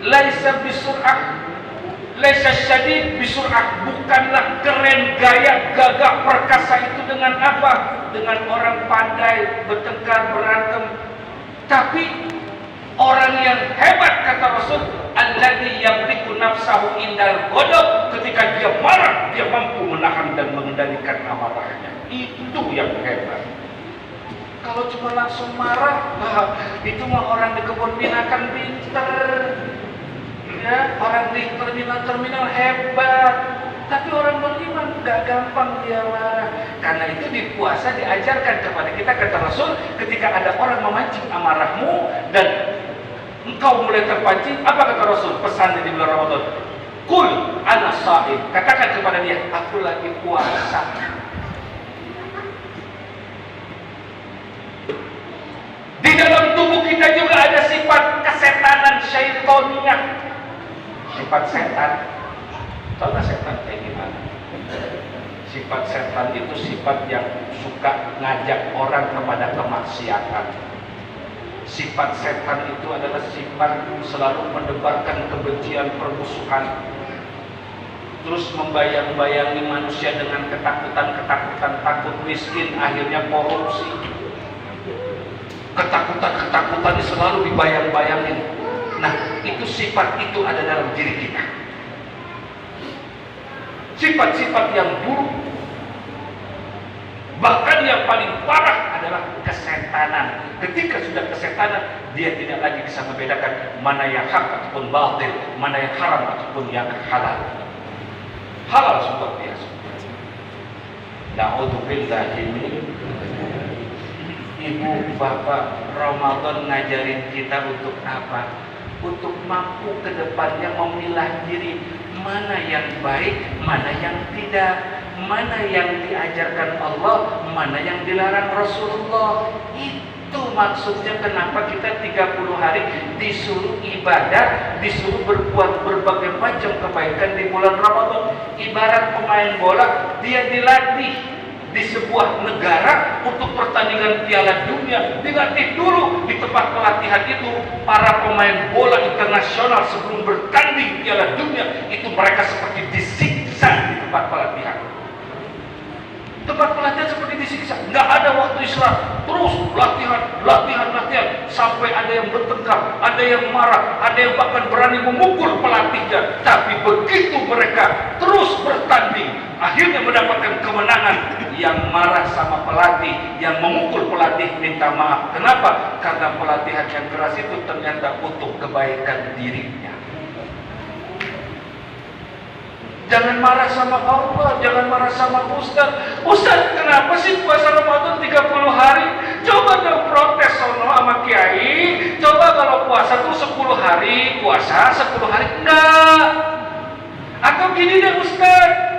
[SPEAKER 1] Laisa bisur'ah, laisa syadid bisur'ah. Bukanlah keren, gaya, gagah, perkasa itu dengan apa? Dengan orang pandai, bertengkar, berantem. Tapi orang yang hebat kata Rasul, alladzi yamliku nafsahu indal ghadab. Ketika dia marah, dia mampu menahan dan mengendalikan amarahnya. Itu yang hebat. Kalau cuma langsung marah, itu mah orang di kebun binatang pinter. Ya, orang di terminal hebat, tapi orang beriman gak gampang dia marah. Karena itu di puasa diajarkan kepada kita kata Rasul, ketika ada orang memancing amarahmu dan engkau mulai terpancing, apa kata Rasul? Pesan di bulan Ramadan, Kul ana sha'im. Katakan kepada dia, aku lagi puasa. Di dalam tubuh kita juga ada sifat kesetanan syaitonnya. Sifat setan, tahu nggak setan kayak gimana? Sifat setan itu sifat yang suka ngajak orang kepada kemaksiatan. Sifat setan itu adalah sifat selalu mendebarkan kebencian, permusuhan. terus membayang-bayangi manusia dengan ketakutan, takut miskin, akhirnya korupsi. Ketakutan selalu dibayang-bayangin. Nah, itu sifat itu ada dalam diri kita. Sifat-sifat yang buruk. Bahkan yang paling parah adalah kesetanan. Ketika sudah kesetanan, dia tidak lagi bisa membedakan mana yang hak ataupun batil, mana yang haram ataupun yang halal. Halal luar biasa. Na'udzubillahi min. Ibu, bapak, Ramadan ngajarin kita untuk apa? Untuk mampu ke depannya memilah diri, mana yang baik, mana yang tidak, mana yang diajarkan Allah, mana yang dilarang Rasulullah. Itu maksudnya kenapa kita 30 hari disuruh ibadah, disuruh berbuat berbagai macam kebaikan di bulan Ramadan. Ibarat pemain bola, dia dilatih di sebuah negara untuk pertandingan Piala Dunia, dilatih dulu di tempat pelatihan itu. Para pemain bola internasional sebelum bertanding Piala Dunia itu mereka seperti disiksa di tempat pelatihan. Tempat pelatihan seperti disiksa, nggak ada waktu istirahat, terus latihan, sampai ada yang bertengkar, ada yang marah, ada yang bahkan berani memukul pelatihnya. Tapi begitu mereka terus bertanding, akhirnya mendapatkan kemenangan. Yang marah sama pelatih, yang memukul pelatih minta maaf. Kenapa? Karena pelatihan yang keras itu ternyata untuk kebaikan dirinya. Jangan marah sama Allah, jangan marah sama Ustaz. Ustaz, kenapa sih puasa Ramadan 30 hari? Coba dong protes sama kiai. Coba kalau puasa tuh 10 hari, puasa 10 hari. Enggak. Atau gini deh Ustaz,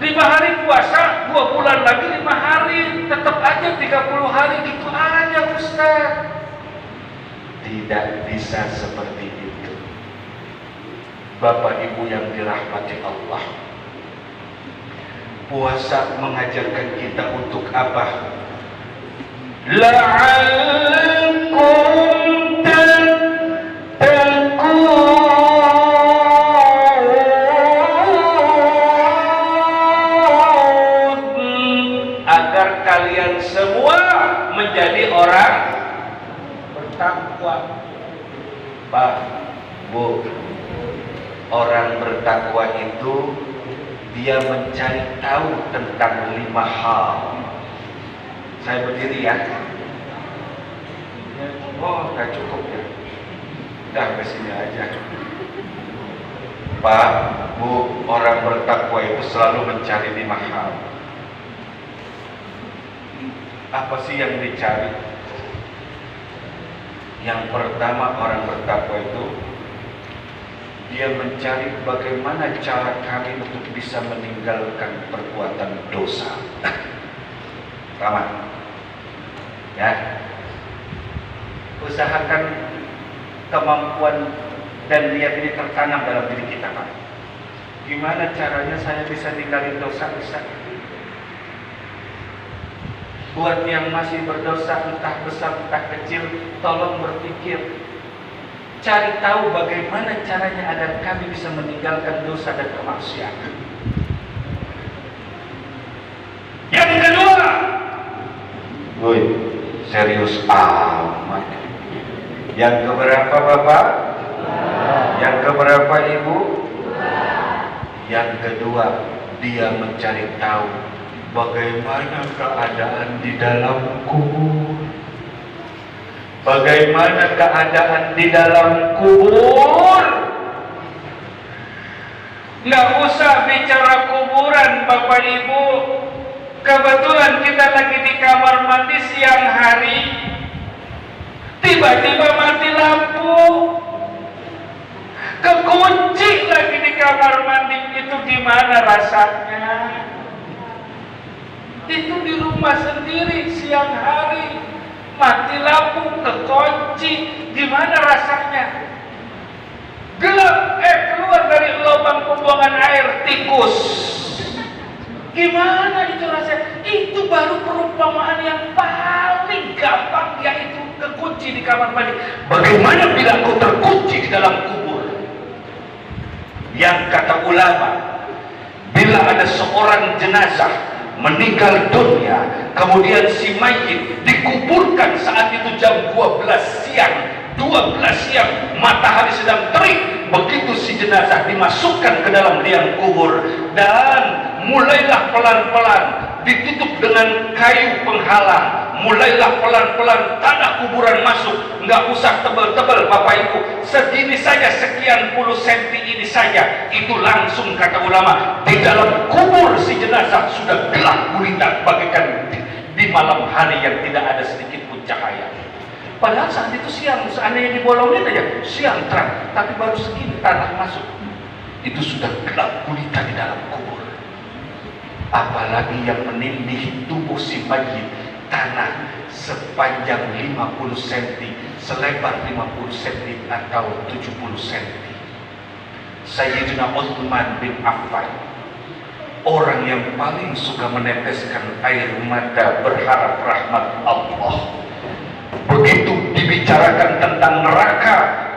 [SPEAKER 1] 5 hari puasa, 2 bulan lagi 5 hari, tetap aja 30 hari, gitu aja Ustaz. Tidak bisa seperti itu. Bapak Ibu yang dirahmati Allah, puasa mengajarkan kita untuk apa? La'allakum tattaqun, agar kalian semua menjadi orang bertakwa. Pak, Bu, orang bertakwa itu dia mencari tahu tentang 5 hal. Saya berdiri ya. Oh, gak cukup ya. Udah ke sini aja. Pak, Bu, orang bertakwa itu selalu mencari 5 hal. Apa sih yang dicari? Yang pertama, orang bertakwa itu dia mencari bagaimana cara kami untuk bisa meninggalkan perbuatan dosa. Pertama, ya, usahakan kemampuan dan niat ini tertanam dalam diri kita, Pak. Gimana caranya saya bisa ninggalin dosa? Buat yang masih berdosa, entah besar entah kecil, tolong berpikir. Cari tahu bagaimana caranya agar kami bisa meninggalkan dosa dan kemaksiatan. Yang kedua, woi, serius amat. Yang keberapa Bapak? Yang keberapa Ibu? Yang kedua, dia mencari tahu bagaimana keadaan di dalam kubur. Bagaimana keadaan di dalam kubur? Nggak usah bicara kuburan Bapak Ibu. Kebetulan kita lagi di kamar mandi siang hari, tiba-tiba mati lampu, kekunci lagi di kamar mandi. Itu gimana rasanya? Itu di rumah sendiri siang hari, mati lampu, kekunci, gimana rasanya? Gelap, keluar dari lubang pembuangan air tikus. Gimana itu rasanya? Itu baru perumpamaan yang paling gampang, yaitu kekunci di kamar mandi. Bagaimana bila kau terkunci di dalam kubur? Yang kata ulama, Bila ada seorang jenazah meninggal dunia, kemudian si mayit dikuburkan saat itu jam 12 siang, matahari sedang terik. Begitu si jenazah dimasukkan ke dalam liang kubur, dan mulailah pelan-pelan ditutup dengan kayu penghalang, mulailah pelan-pelan tanah kuburan masuk. Nggak usah tebal-tebal Bapak Ibu, segini saja, sekian puluh senti ini saja, itu langsung kata ulama di dalam kubur si jenazah sudah gelap gulita bagaikan di malam hari yang tidak ada sedikit pun cahaya. Padahal saat itu siang, seandainya dibolongin aja siang terang, tapi baru segini tanah masuk, itu sudah gelap gulita di dalam kubur. Apalagi yang menindih tubuh si mayit, tanah sepanjang 50 cm, selebar 50 cm atau 70 cm. Sayyidina Utsman bin Affan, orang yang paling suka meneteskan air mata berharap rahmat Allah, begitu dibicarakan tentang neraka,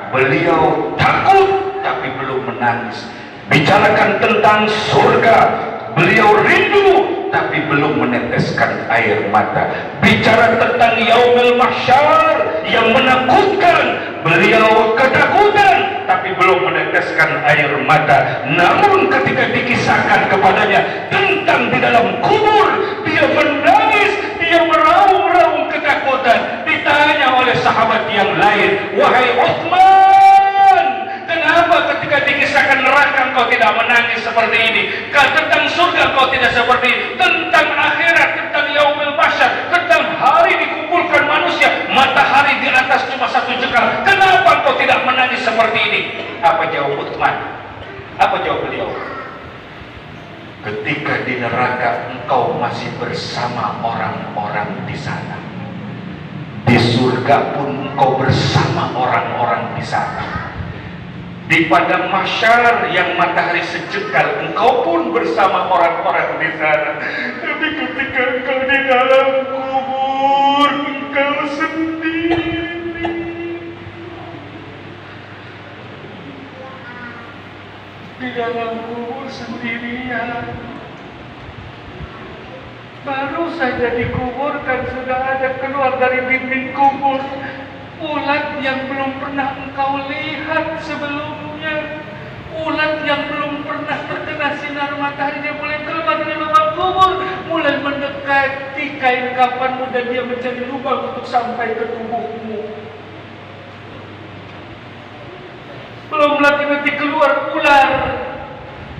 [SPEAKER 1] beliau takut tapi belum menangis. Bicarakan tentang surga, beliau rindu tapi belum meneteskan air mata. Bicara tentang yaumil mahsyar yang menakutkan, beliau ketakutan tapi belum meneteskan air mata. Namun ketika dikisahkan kepadanya tentang di dalam kubur, dia menangis, dia meraung-raung ketakutan. Ditanya oleh sahabat yang lain, "Wahai Utsman, kenapa ketika dikisahkan neraka engkau tidak menangis seperti ini? Tentang surga engkau tidak seperti ini? Tentang akhirat, tentang yaumil mahsyar, tentang hari dikumpulkan manusia, matahari di atas cuma satu jengkal, kenapa engkau tidak menangis seperti ini?" Apa jawab Utsman? Apa jawab beliau? Ketika di neraka engkau masih bersama orang-orang di sana, di surga pun engkau bersama orang-orang di sana. Di padang mahsyar yang matahari sejengkal, engkau pun bersama orang-orang di sana. Tapi ketika engkau di dalam kubur, engkau sendiri. Di dalam kubur sendirian. Baru saja dikuburkan sudah ada keluar dari dinding kubur ulat yang belum pernah engkau lihat sebelumnya. Ulat yang belum pernah terkena sinar matahari, dia mulai keluar dari lubang kubur, mulai mendekati kain kafanmu dan dia mencari lubang untuk sampai ke tubuhmu. Belum lagi nanti keluar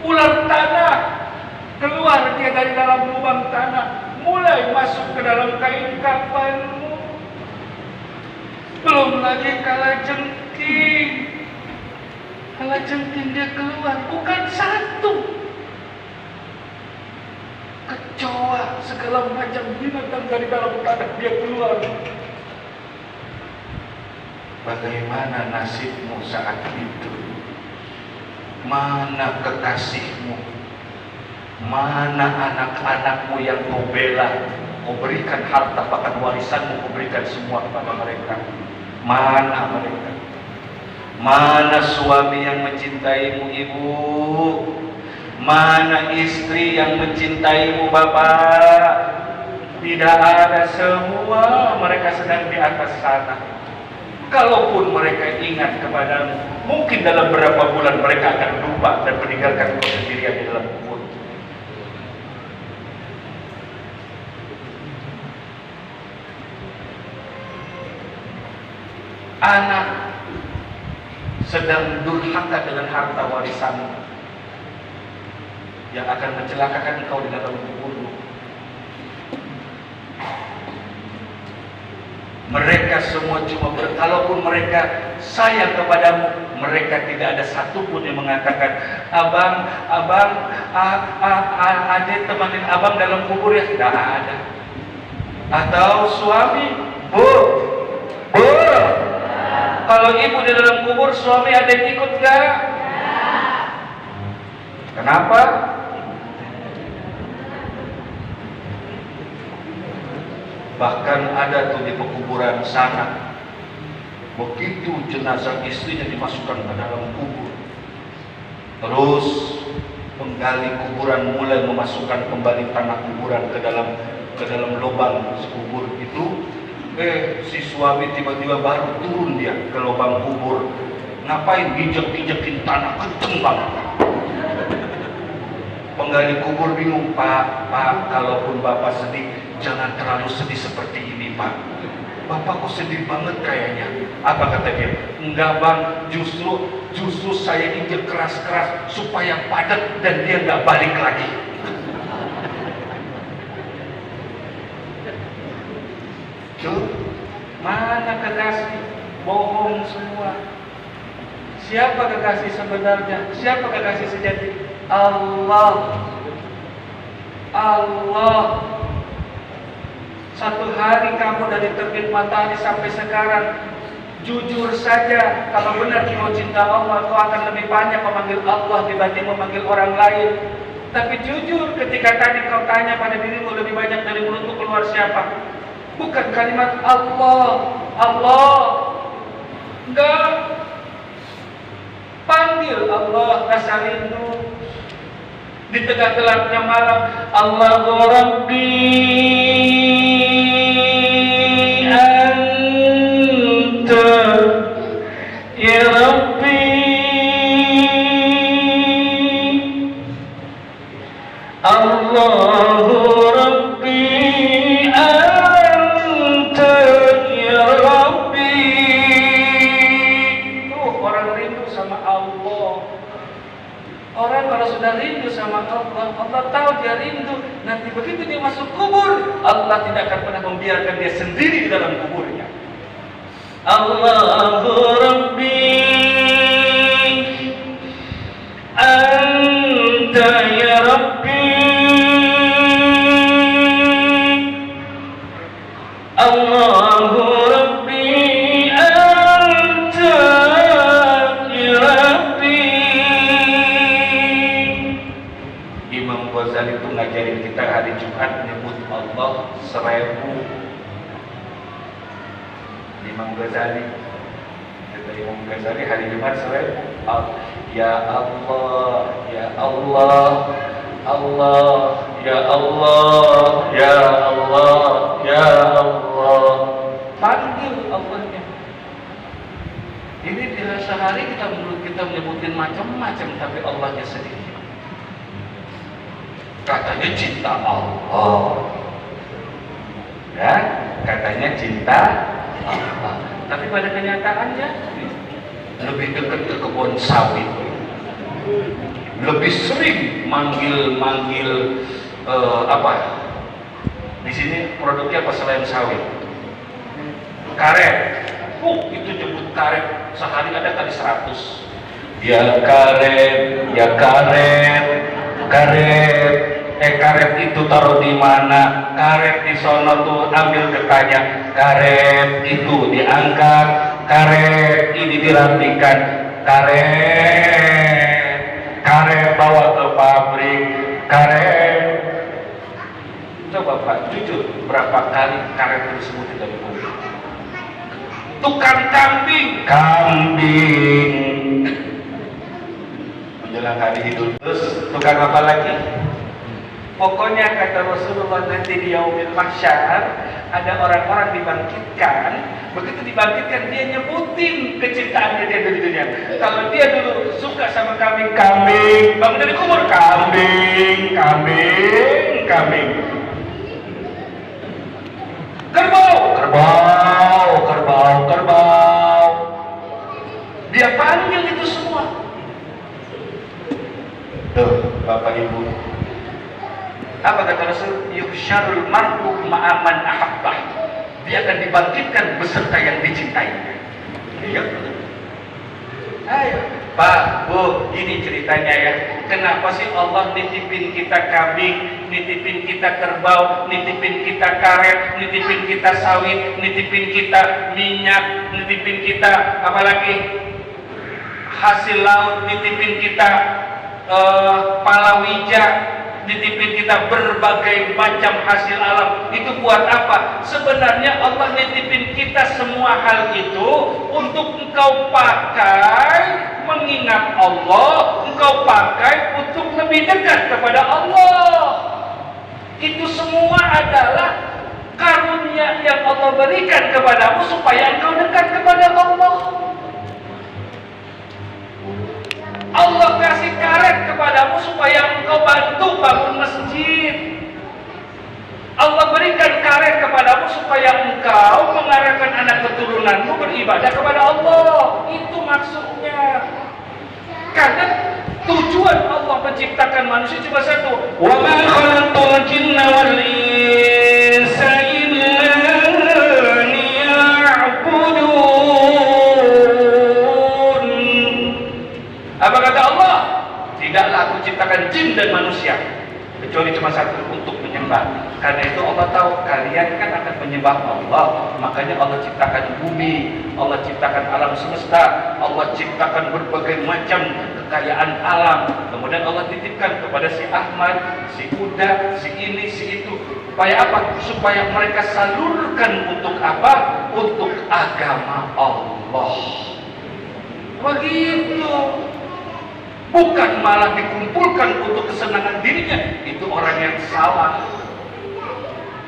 [SPEAKER 1] ular tanah, keluar dia dari dalam lubang tanah, mulai masuk ke dalam kain kafanmu. Belum lagi kalajengking dia keluar, bukan satu, kecoa, segala macam binatang dari dalam tanah dia keluar. Bagaimana nasibmu saat itu? Mana kekasihmu? Mana anak-anakmu yang kau bela? Kau berikan harta bahkan warisanmu, kau berikan semua kepada mereka. Mana mereka? Mana suami yang mencintaimu, ibu? Mana istri yang mencintaimu, bapak? Tidak ada, semua mereka sedang di atas sana. Kalaupun mereka ingat kepadamu, mungkin dalam beberapa bulan mereka akan lupa dan meninggalkan kau sendirian di dalam kubur. Anak sedang durhaka dengan harta warisanmu yang akan mencelakakan engkau di dalam kuburmu. Mereka semua cuma kalaupun mereka sayang kepadamu, mereka tidak ada satupun yang mengatakan, abang, adik temanin abang dalam kubur ya, tidak ada. Atau suami, bu, kalau ibu di dalam kubur, suami ada yang ikut gak? Kenapa? Bahkan ada tuh di pekuburan sana, begitu jenazah istrinya dimasukkan ke dalam kubur, terus Penggali kuburan mulai memasukkan kembali tanah kuburan ke dalam lubang kubur itu. Si suami tiba-tiba baru turun dia ke lubang kubur. Ngapain injek-injekin tanah kenceng banget. Penggali kubur bingung, Pak, kalaupun Bapak sedih, jangan terlalu sedih seperti ini, Pak. Bapak kok sedih banget kayaknya. Apa kata dia? Enggak bang, justru saya injek keras-keras supaya padat dan dia nggak balik lagi. Tuh, mana kekasih? Bohong semua. Siapa kekasih sebenarnya? Siapa kekasih sejati? Allah. Satu hari kamu dari terbit matahari sampai sekarang, jujur saja, kalau benar kau cinta Allah, kau akan lebih banyak memanggil Allah dibanding memanggil orang lain. Tapi jujur, ketika tadi kau tanya pada dirimu, lebih banyak dari mulutmu keluar siapa? Bukan kalimat Allah. Enggak. Panggil Allah, rasa rindu. Di tengah gelapnya malam, Allahu Rabbi Anta Ya Rabbi, Allahu Rabbi Anta Ya Rabbi. Orang rindu sama Allah. Orang kalau sudah rindu sama Allah, Allah tahu dia rindu. Nanti begitu dia masuk kubur, Allah tidak akan pernah membiarkan dia sendiri di dalam kuburnya. Allahu Rabbi Anta Ya Rabbi, Allahu Rabbi Anta Ya Rabbi. Imam Ghazali itu ngajarin kita hari Jumat nyebut Allah 1000. Imam Ghazali, kata Imam Ghazali hari Jumat 1000. Ya Allah, Ya Allah, Allah, Ya Allah, Ya Allah, Ya Allah. Panggil Allahnya. Ini di sehari kita menyebutin macam-macam, tapi Allahnya sedikit. Katanya cinta Allah, ya, katanya cinta Allah. Tapi pada kenyataannya lebih dekat ke kebun sawit, lebih sering manggil apa? Di sini produknya apa selain sawit? Karet. Itu jemput karet sehari ada kali 100. Ya karet, ya karet, karet. Karet itu taruh di mana? Karet di sono tuh, ambil getahnya. Karet itu diangkat, karet ini dirapikan, karet bawa ke pabrik, karet. Coba Pak, jujur, berapa kali karet tersebut tidak dibunuh? Tukang kambing, menjelang hari Idul. Terus tukang apa lagi? Pokoknya kata Rasulullah, nanti di yaumil mahsyar ada orang-orang dibangkitkan. Begitu dibangkitkan dia nyebutin kecintaannya dia dari dunia. Kalau dia dulu suka sama kambing, bangun dari kubur, kambing. Kerbau. Dia panggil itu semua. Tuh, Bapak Ibu. Apa kata Rasul? Yuhsyarul mar'u ma'aman ahabbah. Dia akan dibangkitkan beserta yang dicintainya. Iya. Ayo, Pak, Bu, ini ceritanya ya. Kenapa sih Allah nitipin kita kambing, nitipin kita kerbau, nitipin kita karet, nitipin kita sawit, nitipin kita minyak, nitipin kita apalagi hasil laut, nitipin kita palawija, nitipin kita berbagai macam hasil alam. Itu buat apa? Sebenarnya Allah nitipin kita semua hal itu untuk engkau pakai mengingat Allah, engkau pakai untuk lebih dekat kepada Allah. Itu semua adalah karunia yang Allah berikan kepadamu supaya engkau dekat kepada Allah. Allah kasih karet kepadamu supaya engkau bantu bangun masjid. Allah berikan karet kepadamu supaya engkau mengarahkan anak keturunanmu beribadah kepada Allah. Itu maksudnya. Karena tujuan Allah menciptakan manusia cuma satu. Wa ma khalaqtul jinna wal insa illa liya'budun. Apa kata Allah? Tidaklah aku ciptakan jin dan manusia kecuali cuma satu, untuk menyembah. Karena itu Allah tahu kalian kan akan menyembah Allah, makanya Allah ciptakan bumi, Allah ciptakan alam semesta, Allah ciptakan berbagai macam kekayaan alam. Kemudian Allah titipkan kepada si Ahmad, si Uda, si ini, si itu. Supaya apa? Supaya mereka salurkan untuk apa? Untuk agama Allah. Begitu. Bukan malah dikumpulkan untuk kesenangan dirinya. Itu orang yang salah.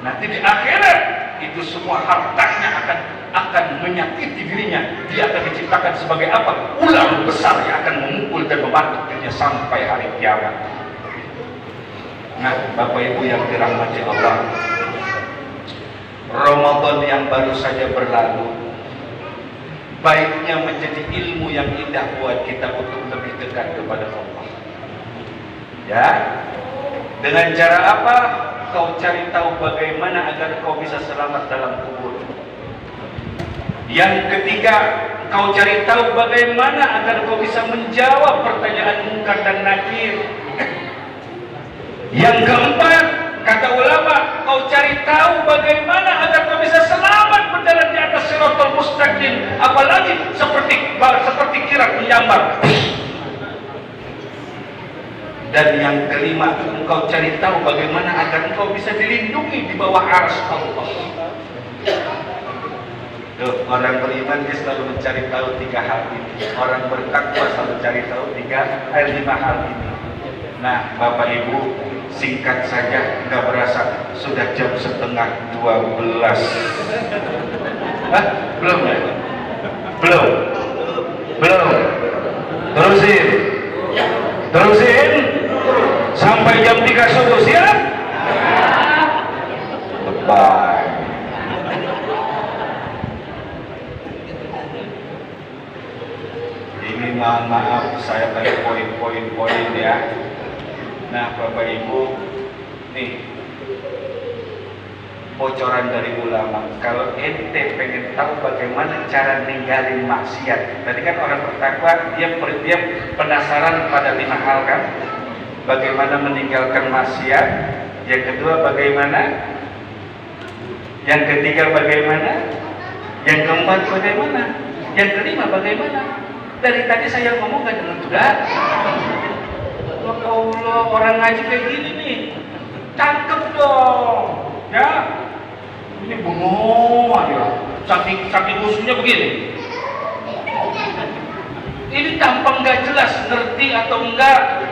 [SPEAKER 1] Nanti di akhirat itu semua hartanya akan menyakiti dirinya. Dia akan diciptakan sebagai apa? Ular besar yang akan memukul dan membatuk dirinya sampai hari kiamat. Nah, Bapak Ibu yang dirahmati Allah, Ramadan yang baru saja berlalu, baiknya menjadi ilmu yang indah buat kita untuk lebih dekat kepada Allah. Ya, dengan cara apa? Kau cari tahu bagaimana agar kau bisa selamat dalam kubur. Yang ketiga, kau cari tahu bagaimana agar kau bisa menjawab pertanyaan Munkar dan Nakir. Yang keempat, kata ulama, kau cari tahu bagaimana agar kau bisa selamat berjalan di atas Shiratal Mustaqim, apalagi seperti kilat menyambar. Dan yang kelima, engkau cari tahu bagaimana agar engkau bisa dilindungi di bawah arsy Allah. Tuh, orang beriman dia selalu mencari tahu 3 hal ini. Orang bertakwa selalu cari tahu 5 hal ini. Nah, Bapak Ibu, singkat saja, nggak berasa sudah jam 11:30. Hah? Belum ya? Belum. Terusin. Sampai jam 3 subuh, siap? Bye. Ini maaf saya tadi poin-poin ya. Nah, Bapak Ibu, nih bocoran dari ulama. Kalau ente pengen tahu bagaimana cara ninggalin maksiat, tadi kan orang bertakwa dia penasaran pada 5 hal kan? Bagaimana meninggalkan maksiat? Yang kedua bagaimana? Yang ketiga bagaimana? Yang keempat bagaimana? Yang kelima bagaimana? Dari tadi saya ngomong gak dengan berat. Allah, orang ngaji kayak gini nih, cakep dong, ya. Ini bengong aja, saking musuhnya begini. Ini tampang gak jelas, ngerti atau enggak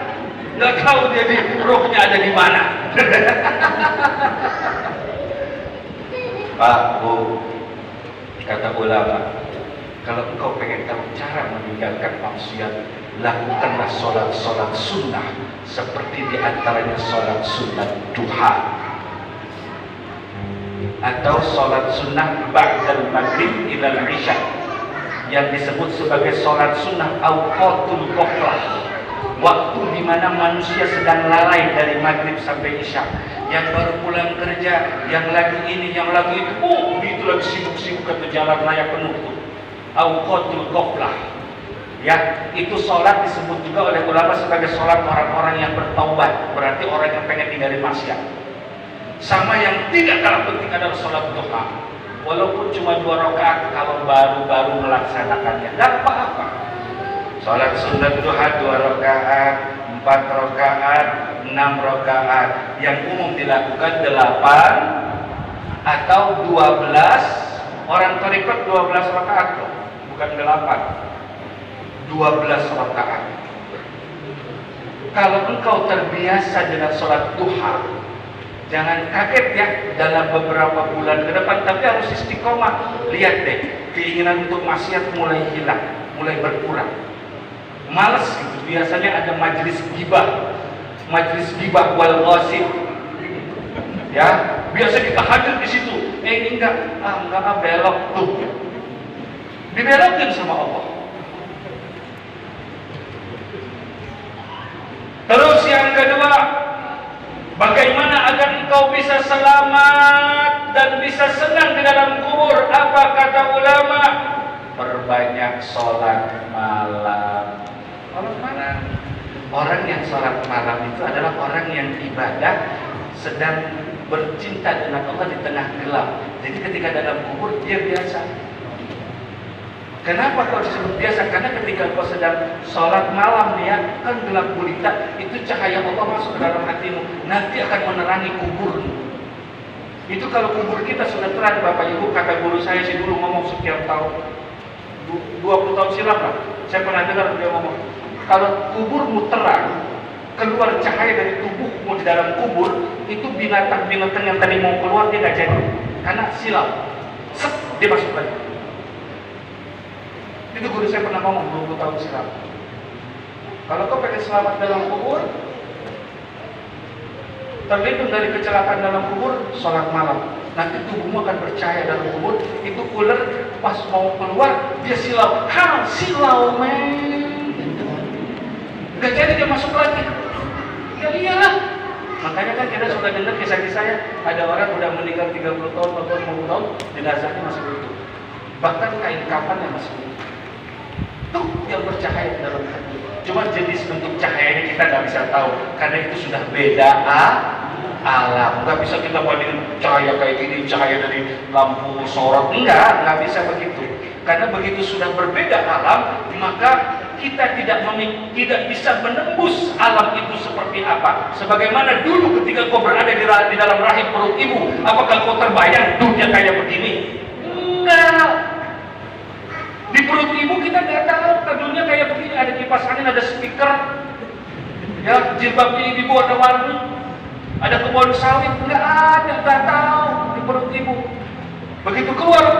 [SPEAKER 1] tahu dia di rohnya ada di mana. Pak, Bu, kata ulama, kalau engkau pengen tahu cara meninggalkan maksiat, lakukanlah sholat sunnah, seperti diantaranya sholat sunnah duha, atau sholat sunnah ba'dal maghrib ilal isya, yang disebut sebagai sholat sunnah awqatul ghaflah, waktu di mana manusia sedang lalai dari maghrib sampai isya, yang baru pulang kerja, yang lagi ini, yang lagi itu, itu lagi sibuk-sibuk ke jalan raya penuh, awqatul ghaflah. Ya, itu sholat disebut juga oleh ulama sebagai sholat orang-orang yang bertaubat, berarti orang yang pengen tinggalin maksiat. Sama yang tidak kalah penting adalah sholat duha, walaupun cuma 2 rakaat kalau baru-baru melaksanakannya, tidak apa-apa. Sholat sunat duha 2 rakaat, 4 rakaat, 6 rakaat, yang umum dilakukan 8 atau 12. Orang thariqat 12 rakaat, bukan 8. 12 12 rakaat. Kalau engkau terbiasa dengan sholat duha, jangan kaget ya dalam beberapa bulan ke depan, tapi harus istiqomah. Lihat deh, keinginan untuk maksiat mulai hilang, mulai berkurang. Males gitu. Biasanya ada majelis gibah wal ghasib. Ya, biasa kita hadir di situ. Ini enggak belok tuh. Dibelokin sama Allah. Terus yang kedua, bagaimana agar engkau bisa selamat dan bisa senang di dalam kubur? Apa kata ulama? Perbanyak sholat malam. Sholat malam. Orang yang sholat malam itu adalah orang yang ibadah sedang bercinta dengan Allah di tengah gelap. Jadi ketika dalam kubur dia biasa. Kenapa kau disebut biasa? Karena ketika kau sedang sholat malam nih ya, kan gelap gulita, itu cahaya Allah masuk ke dalam hatimu, nanti akan menerangi kuburmu. Itu kalau kubur kita sudah terang, Bapak Ibu, kata guru saya sih dulu ngomong sekian tahun, 20 tahun silam lah, saya pernah dengar dia ngomong, kalau kuburmu terang, keluar cahaya dari tubuhmu di dalam kubur, itu binatang-binatang yang tadi mau keluar dia gak jadi, karena silau, dia masuk lagi. Itu guru saya pernah ngomong 20 tahun silam. Kalau kau pengen selamat dalam kubur, terlindung dari kecelakaan dalam kubur, sholat malam. Nanti tubuhmu akan bercahaya dalam kubur. Itu ular pas mau keluar dia silau, silau men. Gak jadi dia masuk lagi. Ya iyalah. Makanya kan kita sudah dengar kisah-kisahnya, ada orang udah meninggal 30 tahun atau 50 tahun, jenazahnya masih utuh. Bahkan kain kafannya masih utuh. Itu yang bercahaya dalam hati. Cuma jenis bentuk cahayanya kita nggak bisa tahu, karena itu sudah beda alam. Nggak bisa kita bandingin cahaya kayak gini, cahaya dari lampu sorot, nggak bisa begitu. Karena begitu sudah berbeda alam, maka kita tidak bisa menembus alam itu seperti apa. Sebagaimana dulu ketika kau berada di dalam rahim perut ibu, apakah kau terbayang dunia kayak begini? Enggak. Di perut ibu kita nggak tahu dunia kayak begini, ada kipas angin, ada speaker, ya jilbabnya ibu ada warna, ada kebun sawit, nggak tahu di perut ibu. Begitu keluar,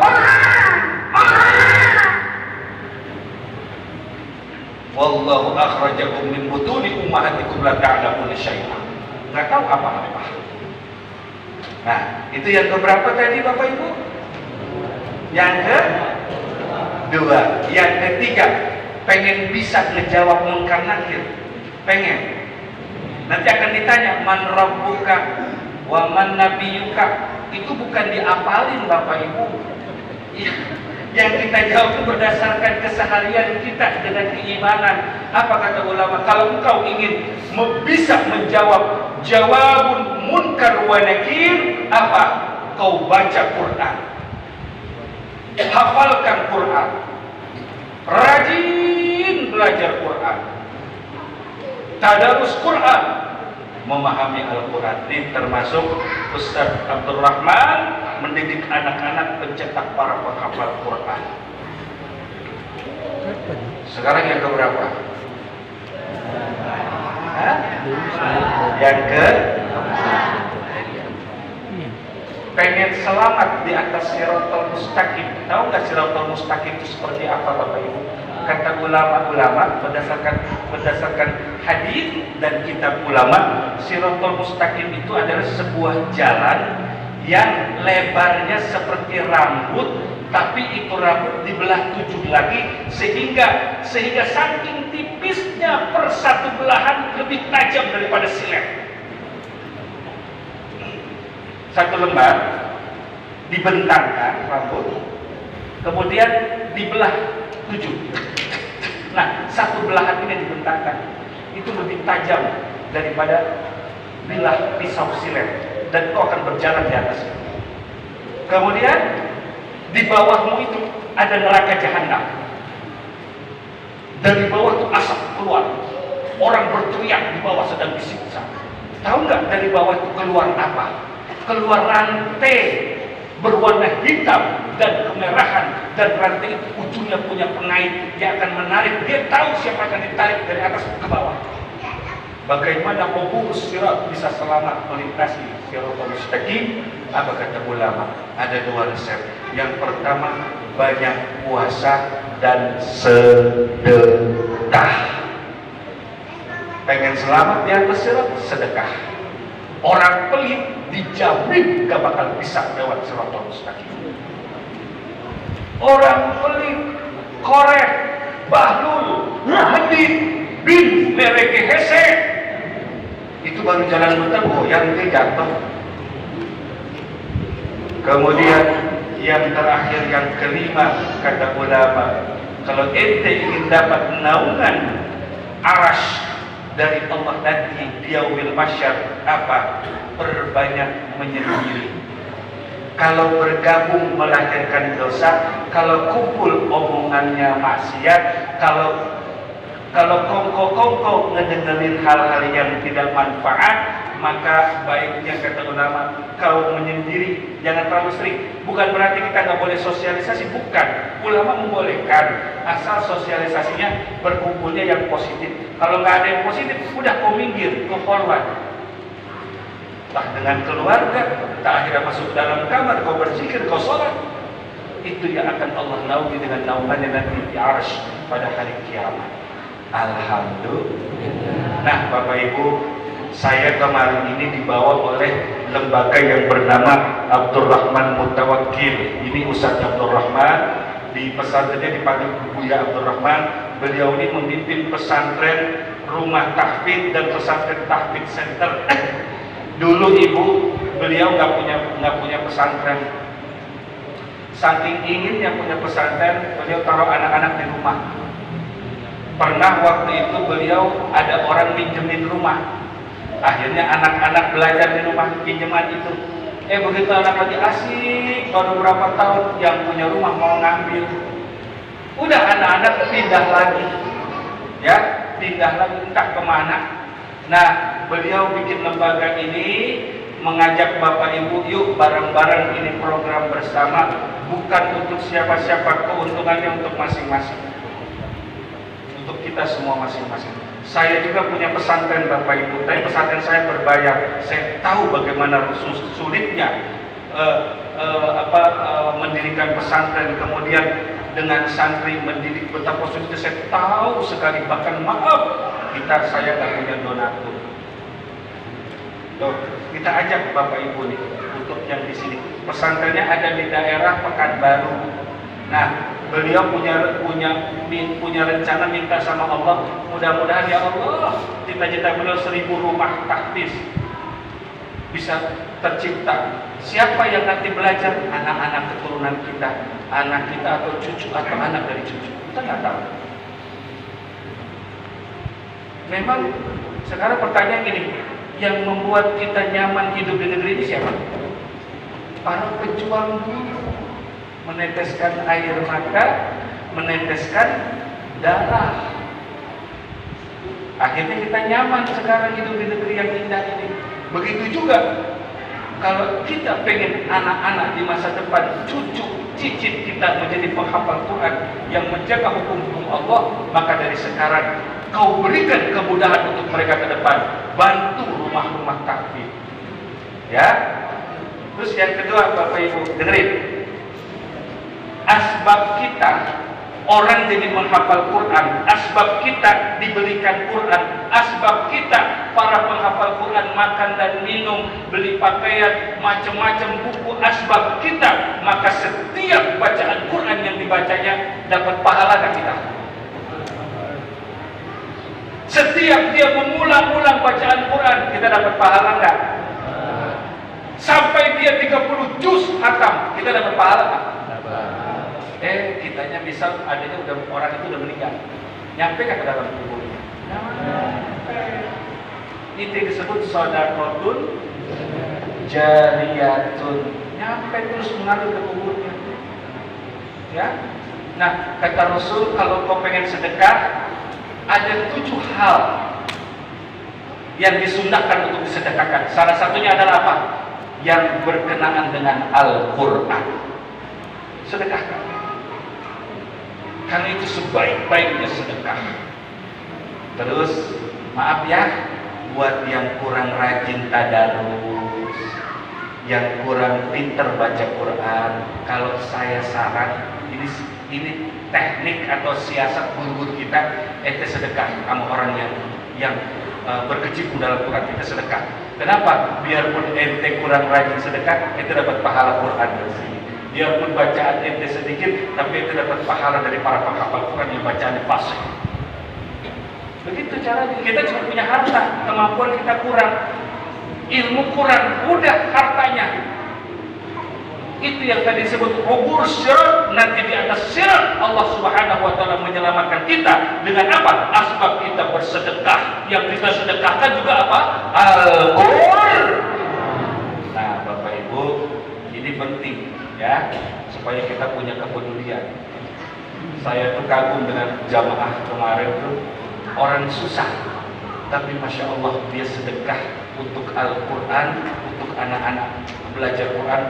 [SPEAKER 1] wallahu akhrajakum min butuni ummahatikum la ta'lamuna syai'an. Nggak tahu apa-apa. Nah, itu yang keberapa tadi Bapak Ibu? Yang kedua, yang ketiga, pengen bisa ngejawab munkar nakir, pengen. Nanti akan ditanya man rabbuka wa man nabiyuka. Itu bukan diapalin Bapak Ibu. Yang kita jawab itu berdasarkan keseharian kita dengan keimanan. Apa kata ulama? Kalau engkau ingin bisa menjawab jawabun munkar wa nakir, apa? Kau baca Quran. Hafalkan Quran, rajin belajar Quran, tadarus Quran, memahami Al-Quran. Ini termasuk Ustaz Abdul Rahman mendidik anak-anak pencetak para penghafal Quran. Sekarang yang keberapa? Yang ke pengen selamat di atas siratal mustaqim. Tahu nggak siratal mustaqim itu seperti apa Bapak Ibu? Kata ulama-ulama berdasarkan hadis dan kitab ulama, siratal mustaqim itu adalah sebuah jalan yang lebarnya seperti rambut, tapi itu rambut dibelah 7 lagi sehingga saking tipisnya per satu belahan lebih tajam daripada silet. Satu lembar dibentangkan rambut, kemudian dibelah 7. Nah, satu belahan ini dibentangkan, itu lebih tajam daripada bilah pisau silet, dan kau akan berjalan di atas. Kemudian di bawahmu itu ada neraka jahanam. Dari bawah itu asap keluar, orang berteriak di bawah sedang disiksa. Tahu nggak dari bawah itu keluar apa? Keluar rantai berwarna hitam dan kemerahan dan rantai itu ujungnya punya pengait, dia akan menarik, dia tahu siapa akan ditarik dari atas ke bawah. Bagaimana pengurus sirat bisa selamat melintasi siratal mustaqim? Apa kata ulama? Ada dua resep. Yang pertama, banyak puasa dan sedekah. Pengen selamat di atas sirat, sedekah. Orang pelit dijamin gak bakal bisa lewat siratal mustaqim. Orang pelit, korek, bahlul, medit, bin, mereke hese, itu baru jalan muter goyang, dia jatuh. Kemudian yang terakhir, yang kelima, kata ulama, kalau ente ingin dapat naungan arash dari Allah nanti di yaumil mahsyar, apa? Perbanyak menyendiri. Kalau bergabung melahirkan dosa, kalau kumpul omongannya maksiat, kalau kongko-kongko ngedengerin hal-hal yang tidak manfaat, maka baiknya kata ulama kau menyendiri, jangan terlalu sering. Bukan berarti kita nggak boleh sosialisasi, bukan. Ulama membolehkan, asal sosialisasinya berkumpulnya yang positif. Kalau nggak ada yang positif, udah kau minggir, kau forward. Entah dengan keluarga, entah akhirnya masuk dalam kamar, kau berzikir, kau sholat. Itu yang akan Allah naungi dengan naungannya nanti di arsy pada hari kiamat. Alhamdulillah. Nah, Bapak Ibu, saya kemarin ini dibawa oleh lembaga yang bernama Abdurrahman Mutawakkil. Ini Ustaz Abdurrahman, di pesantrennya dipanggil Buya Abdurrahman. Beliau ini memimpin pesantren Rumah Tahfidz dan pesantren Tahfidz Center. Dulu Ibu, beliau nggak punya pesantren. Saking inginnya punya pesantren, beliau taruh anak-anak di rumah. Pernah waktu itu beliau ada orang minjemin rumah. Akhirnya anak-anak belajar di rumah pinjaman itu. Begitu anak lagi asik, baru berapa tahun yang punya rumah mau ngambil. Udah anak-anak pindah lagi. Ya, pindah lagi entah kemana. Nah, beliau bikin lembaga ini, mengajak Bapak Ibu, yuk bareng-bareng ini program bersama, bukan untuk siapa-siapa, keuntungannya untuk masing-masing, untuk kita semua masing-masing. Saya juga punya pesantren Bapak Ibu, tapi pesantren saya berbayar. Saya tahu bagaimana sulitnya mendirikan pesantren, kemudian dengan santri mendidik, betapa sulitnya. Saya tahu sekali, bahkan maaf saya nggak punya donatur. Loh, kita ajak Bapak Ibu nih untuk yang di sini. Pesantrennya ada di daerah Pekanbaru. Nah, beliau punya rencana minta sama Allah, mudah-mudahan ya Allah, cita-cita beliau 1000 rumah tahfidz bisa tercipta. Siapa yang nanti belajar? Anak-anak keturunan kita, anak kita atau cucu atau anak dari cucu. Kita nggak tahu. Memang sekarang pertanyaan gini, yang membuat kita nyaman hidup di negeri ini siapa? Para pejuang dulu, meneteskan air mata, meneteskan darah. Akhirnya kita nyaman sekarang hidup di negeri yang indah ini. Begitu juga kalau kita pengen anak-anak di masa depan, cucu cicit kita menjadi penghafal Quran yang menjaga hukum-hukum Allah, maka dari sekarang kau berikan kemudahan untuk mereka ke depan. Bantu rumah-rumah tahfidz. Ya. Terus yang kedua, Bapak Ibu, dengerin. Asbab kita orang jadi menghafal Quran, asbab kita diberikan Quran, asbab kita para penghafal Quran makan dan minum, beli pakaian, macam-macam buku, asbab kita, maka setiap bacaan Quran yang dibacanya dapat pahala kan kita. Setiap dia mengulang-ulang bacaan Quran, kita dapat pahala enggak? Sampai dia 30 juz hatam, kita dapat pahala enggak? Kitanya misal adanya orang itu udah meninggal, nyampe kan ke dalam kuburnya? Itu disebut shadaqatun jariyatun, nyampe terus mengalir ke kuburnya. Ya, nah kata Rasul, kalau kau pengen sedekah, ada 7 hal yang disunahkan untuk disedekahkan. Salah satunya adalah apa? Yang berkenaan dengan Al-Quran. Sedekahkan. Karena itu sebaik-baiknya sedekah. Terus maaf ya, buat yang kurang rajin tadarus, yang kurang pinter baca Quran, kalau saya saran, ini teknik atau siasat guru-guru kita, ente sedekah sama orang yang berkecimpung dalam Quran, kita sedekah. Kenapa? Biarpun ente kurang rajin sedekah, ente dapat pahala Quran dari sini. Biarpun bacaan ente sedikit, tapi ente dapat pahala dari para penghafal Quran yang bacaannya fasih. Begitu caranya. Kita cuma punya harta, kemampuan kita kurang, ilmu kurang, udah hartanya. Itu yang tadi disebut ubur sirat, nanti di atas sirat Allah Subhanahu wa taala menyelamatkan kita dengan apa? Asbab kita bersedekah. Yang kita sedekahkan juga apa? Al-Qur'an. Nah, Bapak Ibu, ini penting ya, supaya kita punya kepedulian. Saya tuh kagum dengan jamaah kemarin tuh, orang susah, tapi Masya Allah dia sedekah untuk Al-Quran, untuk anak-anak belajar Quran,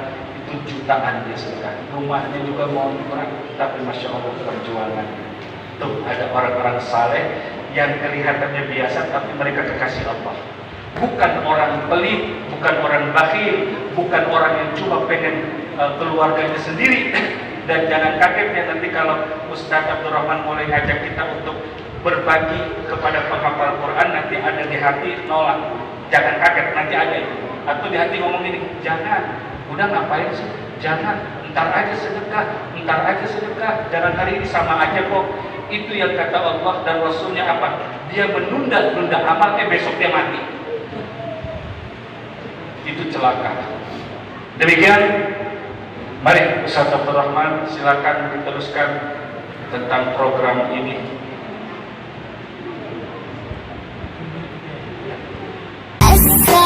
[SPEAKER 1] itu jutaan dia sedekah. Rumahnya juga mau kurang, tapi Masya Allah perjuangan. Tuh ada orang-orang saleh yang kelihatannya biasa, tapi mereka kekasih Allah. Bukan orang pelit, bukan orang bakhil, bukan orang yang cuma pengen keluarganya sendiri. Dan jangan kaget ya nanti kalau Ustaz Abdurrahman mulai ngajak kita untuk berbagi kepada penghafal Quran, nanti ada di hati nolak. Jangan kaget, nanti ada itu. Atau di hati ngomong ini, jangan, udah ngapain sih? Jangan, ntar aja sedekah, jangan hari ini, sama aja kok. Itu yang kata Allah dan Rasulnya apa? Dia menunda-nunda amalnya, besok dia mati. Itu celaka. Demikian, mari Ustaz Abdurrahman silakan diteruskan tentang program ini.
[SPEAKER 2] Let's go.